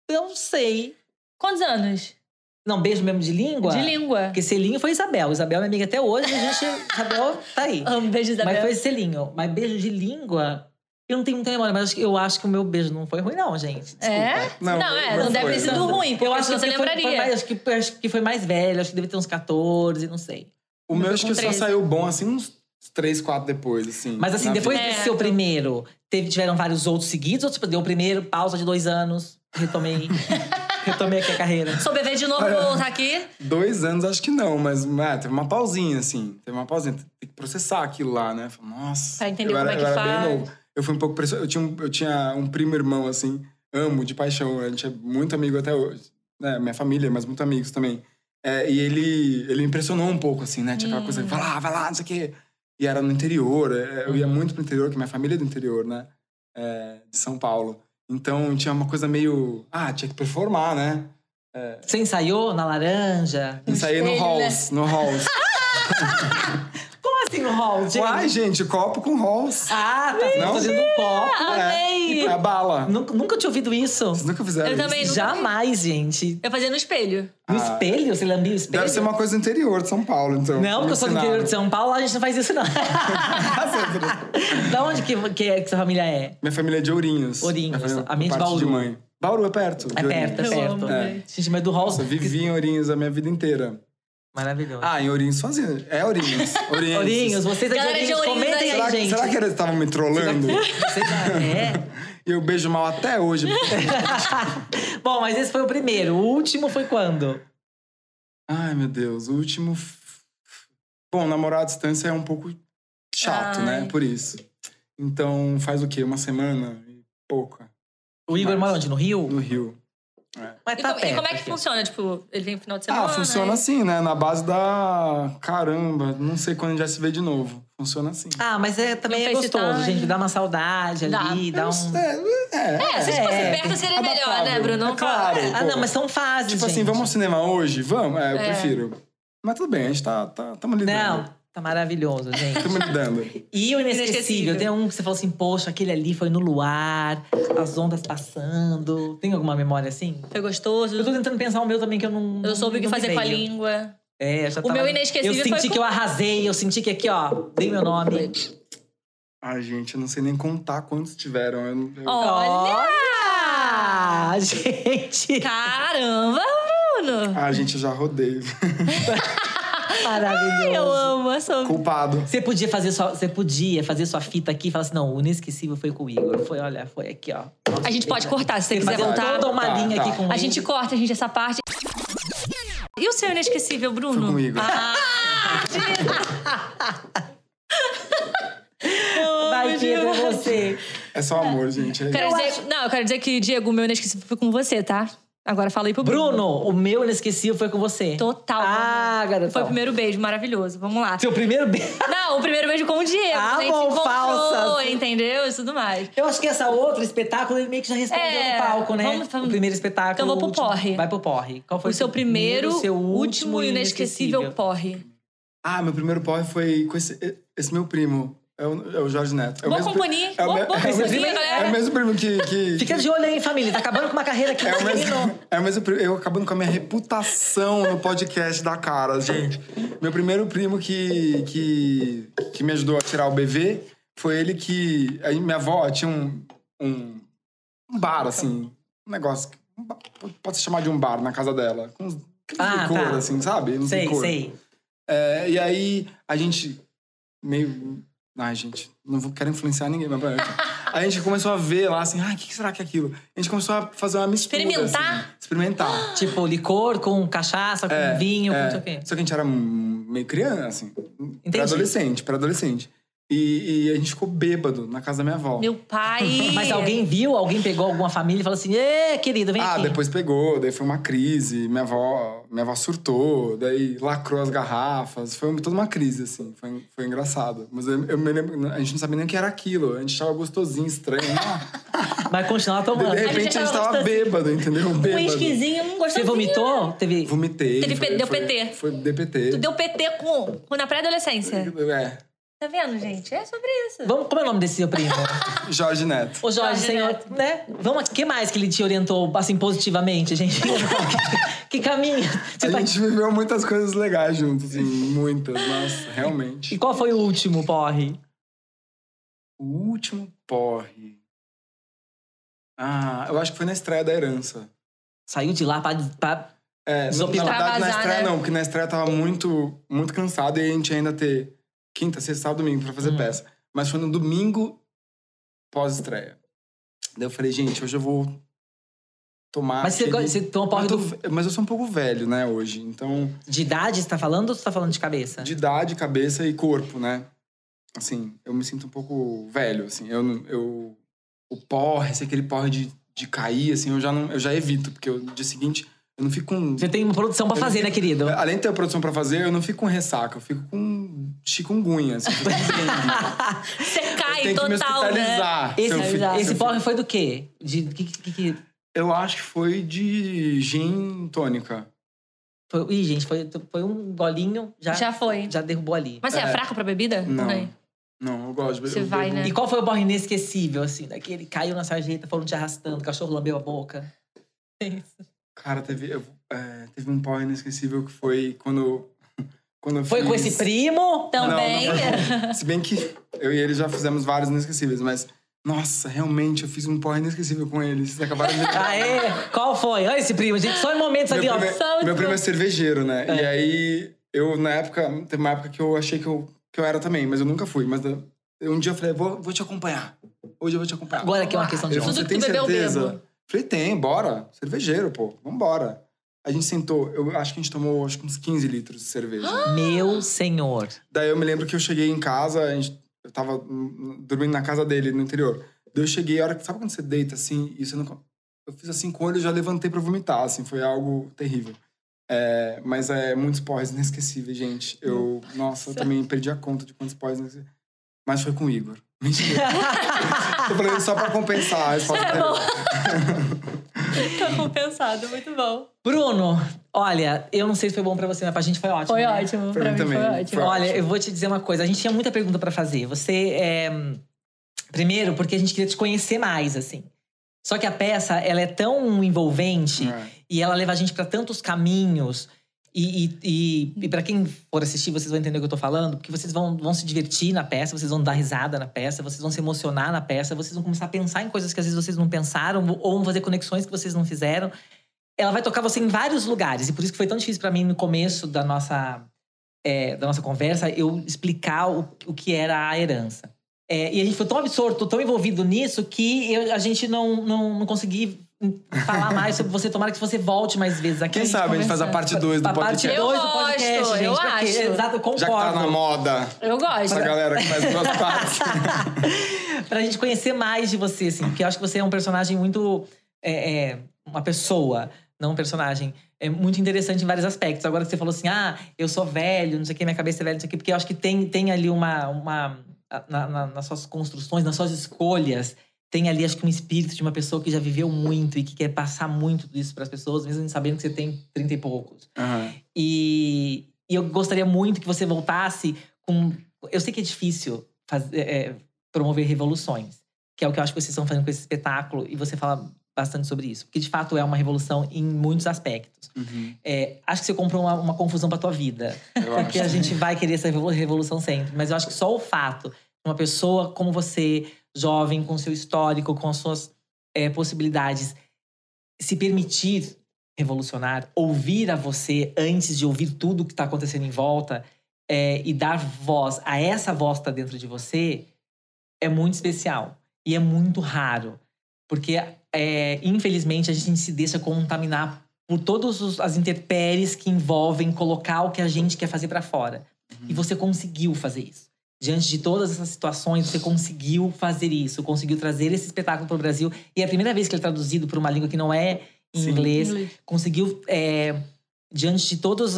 não sei. Quantos anos? Não, beijo mesmo de língua? De língua. Porque selinho foi Isabel. Isabel é minha amiga até hoje. Isabel tá aí. Amo beijo da Mas foi selinho. Mas beijo de língua... Eu não tenho muita memória, mas eu acho que o meu beijo não foi ruim, não, gente. Desculpa. É? Não, Não deve foi. ter sido ruim, porque Eu acho você que lembraria. acho que foi mais velho. Acho que deve ter uns 14, não sei. O meu acho que só 13. saiu bom, assim, uns 3, 4 depois, assim. Mas assim, na depois vida. desse seu primeiro, tiveram vários outros seguidos? Ou tipo, deu o primeiro, pausa de 2 anos, retomei aqui a carreira? Sou bebê de novo, vou voltar aqui. 2 anos, acho que não, mas teve uma pausinha, assim. Teve uma pausinha. Tem que processar aquilo lá, né? Falei, nossa. Pra entender eu como era, é que eu era faz. bem novo. Eu fui um pouco pressionado. Eu tinha um primo irmão, assim, amo, de paixão. A gente é muito amigo até hoje. Né? Minha família, mas muito amigos também. E ele me impressionou um pouco, assim, né? Tinha aquela coisa, vai lá, não sei o quê. E era no interior. Eu ia muito pro interior, que minha família é do interior, né? De São Paulo. Então, tinha uma coisa meio... tinha que performar, né? Você ensaiou na laranja? Ensaiei no espelho, halls, no halls. Como assim no hall, gente? Uai, gente, copo com halls. Ah, tá Não? fazendo um copo. Amei! A bala. Nunca tinha ouvido isso. Vocês nunca fizeram Eu isso? também nunca Jamais, gente. Eu fazia no espelho. No espelho? Você lambia o espelho? Deve ser uma coisa do interior de São Paulo, então. Não, porque eu sou do interior de São Paulo, a gente não faz isso, não. Da onde que sua família é? Minha família é de Ourinhos. Ourinhos. Minha família, A minha por de parte Bauru. de mãe. Bauru é perto. É de perto, é Ourinhos. Eu perto. amo, velho. Gente, mas do hall... Nossa, vivi em Ourinhos a minha vida inteira. Maravilhoso. Em Ourinhos fazia. É Ourinhos. Ourinhos, vocês Galera de de Ourinhos, Ourinhos comentem aí. aí, gente. Será que eles estavam me trollando? Você já E eu beijo mal até hoje. Bom, mas esse foi o primeiro. O último foi quando? Ai, meu Deus. O último... Bom, namorar à distância é um pouco chato, né? Por isso. Então, faz o quê? Uma semana e pouca. O Igor mora onde? No Rio? No Rio. Mas E, tá e perto. como é que aqui. funciona? Tipo, ele vem no final de semana? Funciona aí- assim, né? Na base da... Caramba, não sei quando a gente vai se ver de novo. Funciona assim. Mas também No é gostoso, FaceTime. gente. Dá uma saudade ali, dá um... Se fosse perto, seria melhor, né, Bruno? É claro. Ah, não, mas são fases, Tipo assim, gente. vamos ao cinema hoje? Vamos? Eu prefiro. Mas tudo bem, a gente tamo lidando. Não, tá maravilhoso, gente. Tamo lidando. E o inesquecível, Inesquecível. tem um que você falou assim, poxa, aquele ali foi no luar, as ondas passando. Tem alguma memória assim? Foi gostoso. Eu tô tentando pensar o meu também, que eu não. Eu soube o que não me fazer com a veio. língua. Já O tava... meu inesquecível Eu foi senti com- que eu arrasei, eu senti que aqui, ó, dei meu nome. Ai, gente, eu não sei nem contar quantos tiveram. Olha! Gente! Caramba, Bruno! Gente, eu já rodei. Maravilhoso. Eu amo essa... Culpado. Você podia fazer sua fita aqui e falar assim, não, o inesquecível foi com o Igor. Foi aqui, ó. Nossa, A gente pode cortar, se você Tem que quiser fazer voltar. toda uma Tá, linha tá. aqui com A gente corta, gente, essa parte. E o seu inesquecível, Bruno? Foi comigo. Vai, Pedro, é você. É só amor, gente. É Eu quero dizer que, Diego, o meu inesquecível foi com você, tá? Agora fala aí pro Bruno. Bruno, o meu inesquecível foi com você. Total. Garotão. Foi o primeiro beijo, maravilhoso. Vamos lá. Seu primeiro beijo. Não, o primeiro beijo com o Diego. Ah, a gente bom, se encontrou, falsas. entendeu? E tudo mais. Eu acho que essa outra espetáculo, ele meio que já respondeu no palco, né? vamos- O primeiro espetáculo. Então vou pro o último. porre. Vai pro porre. Qual foi O seu primeiro, seu último e inesquecível porre. meu primeiro porre foi com esse meu primo. É o Jorge Neto. Boa companhia. É o Boa companhia, é galera. o mesmo primo que... Fica de olho aí, família. Tá acabando com uma carreira aqui. É o mesmo, menino. é o mesmo primo. Eu acabando com a minha reputação no podcast da Caras, gente. Meu primeiro primo que me ajudou a tirar o BV foi ele que... Minha avó tinha um bar, assim, um negócio... Pode se chamar de um bar na casa dela. Com uns licor, assim, sabe? Uns licor. Sei. E aí, a gente meio... Ai, gente, não quero influenciar ninguém, mas... A gente começou a ver lá, assim, o que será que é aquilo? A gente começou a fazer uma mistura, Experimentar? assim, experimentar. Tipo, licor com cachaça, com vinho, com não sei o quê. Só que a gente era meio criança, assim. Entendi. Pré-adolescente. E a gente ficou bêbado na casa da minha avó. Meu pai... Mas alguém viu? Alguém pegou alguma família e falou assim, querido, vem aqui. Depois pegou, daí foi uma crise. Minha avó surtou, daí lacrou as garrafas. Foi toda uma crise, assim. Foi engraçado. Mas eu me lembro, a gente não sabia nem o que era aquilo. A gente achava gostosinho, estranho. Mas continuava tomando. De repente a gente tava bêbado, entendeu? Um whiskyzinho, não gostava. Você vomitou? Vomitei. Deu PT. Foi DPT. Tu deu PT na pré-adolescência. Tá vendo, gente? É sobre isso. Como é o nome desse seu primo? Jorge Neto. Ô, Jorge, senhor, né? O que mais que ele te orientou, assim, positivamente, gente? Que caminho? A gente viveu muitas coisas legais juntos, assim, muitas, nossa, realmente. E qual foi o último porre? O último porre... eu acho que foi na estreia da Herança. Saiu de lá pra na desopilar. verdade, na estreia né? não, porque na estreia eu tava muito, muito cansado e a gente ainda ter quinta, sexta, sábado, domingo pra fazer peça. Mas foi no domingo pós-estreia. Daí eu falei, gente, hoje eu vou tomar... Mas você toma porre Mas eu sou um pouco velho, né, hoje, então... De idade, você tá falando ou você tá falando de cabeça? De idade, cabeça e corpo, né? Assim, eu me sinto um pouco velho, assim. O porre, aquele porre de cair, assim, eu já evito. Porque no dia seguinte, eu não fico com... Você tem uma produção pra fazer, né, querido? Além de ter a produção pra fazer, eu não fico com ressaca. Eu fico com chikungunya, assim. Você cai total, total, né? Esse porre foi do quê? Eu acho que foi de gin tônica. Ih, gente, foi um golinho, Já foi. Já derrubou ali. Mas você é fraco pra bebida? Não, eu gosto de beber. Você vai, né? E qual foi o porre inesquecível, assim? Daquele caiu na sarjeta, foram te arrastando, o cachorro lambeu a boca. Cara, teve um porre inesquecível que foi quando eu Foi com esse primo? Também. Não. Se bem que eu e ele já fizemos vários inesquecíveis, mas... Nossa, realmente, eu fiz um porre inesquecível com ele. Vocês acabaram de... Qual foi? Olha esse primo, gente. Só em momentos ali, ó. Meu primo é cervejeiro, né? E aí, teve uma época que eu achei que eu era também, mas eu nunca fui. Mas um dia eu falei, vou te acompanhar. Hoje eu vou te acompanhar. Agora que é uma questão de honra. Você tem certeza? Falei, tem, bora. Cervejeiro, pô. Vambora. A gente sentou, eu acho que a gente tomou uns 15 litros de cerveja. Meu senhor. Daí eu me lembro que eu cheguei em casa, eu tava dormindo na casa dele, no interior. Daí eu cheguei, a hora que... Sabe quando você deita, assim, e você não... Eu fiz assim com o olho e já levantei pra vomitar, assim. Foi algo terrível. Mas muitos porres inesquecíveis, gente. Eu também perdi a conta de quantos porres inesquecíveis. Mas foi com o Igor. Mentira. Tô falando só pra compensar a resposta anterior. Tá compensado, muito bom. Bruno, olha, eu não sei se foi bom pra você, mas pra gente foi ótimo. Foi né? ótimo, Pra pra mim mim também. foi ótimo. Olha, eu vou te dizer uma coisa. A gente tinha muita pergunta pra fazer. Você, primeiro, porque a gente queria te conhecer mais, assim. Só que a peça, ela é tão envolvente e ela leva a gente pra tantos caminhos. E pra quem for assistir, vocês vão entender o que eu tô falando. Porque vocês vão se divertir na peça, vocês vão dar risada na peça, vocês vão se emocionar na peça, vocês vão começar a pensar em coisas que às vezes vocês não pensaram, ou vão fazer conexões que vocês não fizeram. Ela vai tocar você em vários lugares. E por isso que foi tão difícil pra mim, no começo da nossa conversa, eu explicar o que era a herança. E a gente foi tão absorto, tão envolvido nisso, que a gente não conseguiu falar mais sobre você. Tomara que você volte mais vezes aqui. Quem sabe a gente faz a parte 2 do podcast. A parte 2 do podcast, gente. Eu acho. Exato, eu concordo. Já que tá na moda. Eu gosto. Essa galera que faz duas partes. Pra gente conhecer mais de você, assim. Porque eu acho que você é um personagem muito... uma pessoa, não um personagem. É muito interessante em vários aspectos. Agora que você falou assim, eu sou velho, não sei o que, minha cabeça é velha, não sei o que. Porque eu acho que tem ali nas suas construções, nas suas escolhas, tem ali, acho que, um espírito de uma pessoa que já viveu muito e que quer passar muito disso pras pessoas, mesmo sabendo que você tem 30 e poucos. Uhum. E eu gostaria muito que você voltasse com... Eu sei que é difícil promover revoluções, que é o que eu acho que vocês estão fazendo com esse espetáculo, e você fala bastante sobre isso. Porque, de fato, é uma revolução em muitos aspectos. Uhum. Acho que você comprou uma confusão pra tua vida. Porque a gente vai querer essa revolução sempre. Mas eu acho que só o fato de uma pessoa como você, jovem, com seu histórico, com as suas possibilidades, se permitir revolucionar, ouvir a você antes de ouvir tudo que está acontecendo em volta e dar voz a essa voz que está dentro de você, é muito especial. E é muito raro. Porque, infelizmente, a gente se deixa contaminar por todas as intempéries que envolvem colocar o que a gente quer fazer para fora. E você conseguiu fazer isso. Diante de todas essas situações, você conseguiu fazer isso. Conseguiu trazer esse espetáculo para o Brasil. E é a primeira vez que ele é traduzido por uma língua que não é em inglês. Conseguiu, diante de todas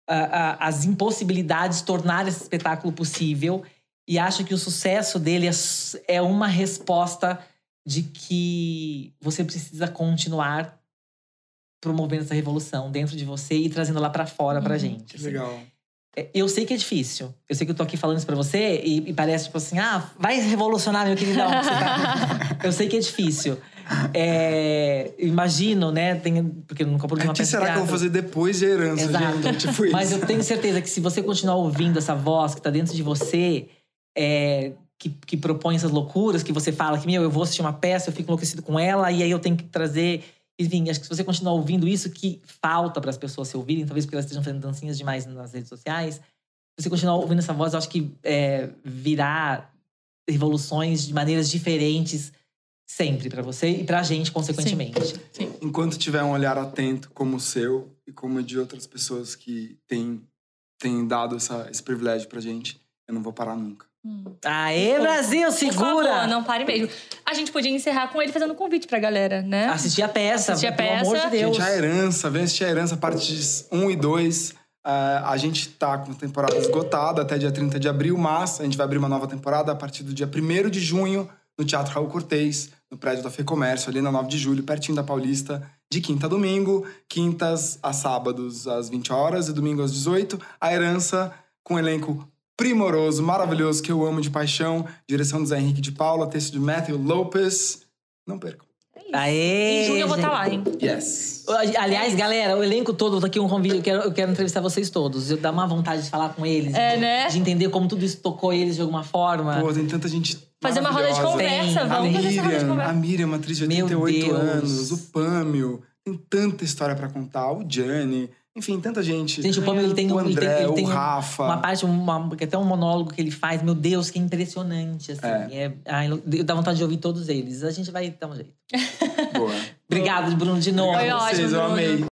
as impossibilidades, tornar esse espetáculo possível. E acho que o sucesso dele é uma resposta de que você precisa continuar promovendo essa revolução dentro de você e trazendo lá pra fora pra gente. Que legal. Eu sei que é difícil. Eu sei que eu tô aqui falando isso pra você e parece tipo assim, vai revolucionar, meu queridão. Eu sei que é difícil. Imagino, né? Porque eu nunca produzi uma peça de teatro. O que será que eu vou fazer depois de Herança, Exato. gente? Tipo isso. Mas eu tenho certeza que se você continuar ouvindo essa voz que tá dentro de você, que propõe essas loucuras, que você fala que, eu vou assistir uma peça, eu fico enlouquecido com ela, e aí eu tenho que trazer… Enfim, acho que se você continuar ouvindo isso, que falta para as pessoas se ouvirem, talvez porque elas estejam fazendo dancinhas demais nas redes sociais, se você continuar ouvindo essa voz, eu acho que virá revoluções de maneiras diferentes sempre para você e pra gente, consequentemente. Sim. Enquanto tiver um olhar atento como o seu e como de outras pessoas que têm dado esse privilégio pra gente, eu não vou parar nunca. Aê, Brasil, segura! Por favor, não pare mesmo. A gente podia encerrar com ele fazendo um convite pra galera, né? Assistir a peça, pelo amor de Deus. Gente, a Herança, vem assistir a Herança, partes 1 e 2. A gente tá com a temporada esgotada até dia 30 de abril, mas a gente vai abrir uma nova temporada a partir do dia 1º de junho, no Teatro Raul Cortez, no prédio da FEComércio, ali na 9 de julho, pertinho da Paulista, de quinta a domingo, quintas a sábados às 20 horas e domingo às 18. A Herança, com um elenco primoroso, maravilhoso, que eu amo de paixão. Direção do Zé Henrique de Paula, texto de Matthew Lopes. Não percam. Aê! Em junho eu vou estar lá, hein? Yes! Aliás, galera, o elenco todo, tá aqui um convite, eu quero entrevistar vocês todos. Eu dá uma vontade de falar com eles. Né? De entender como tudo isso tocou eles de alguma forma. Pô, tem tanta gente fazer uma roda de conversa, vamos fazer essa roda de conversa. A Miriam, uma atriz de 88 anos. O Pâmio. Tem tanta história pra contar. O Gianni. Enfim, tanta gente. Gente, o Pâmio, ele tem o André, ele tem o Rafa. uma parte, que até um monólogo que ele faz. Meu Deus, que impressionante, assim. Dá vontade de ouvir todos eles. A gente vai dar um jeito. Boa. Obrigado, Bruno, de novo. Foi ótimo, eu amei.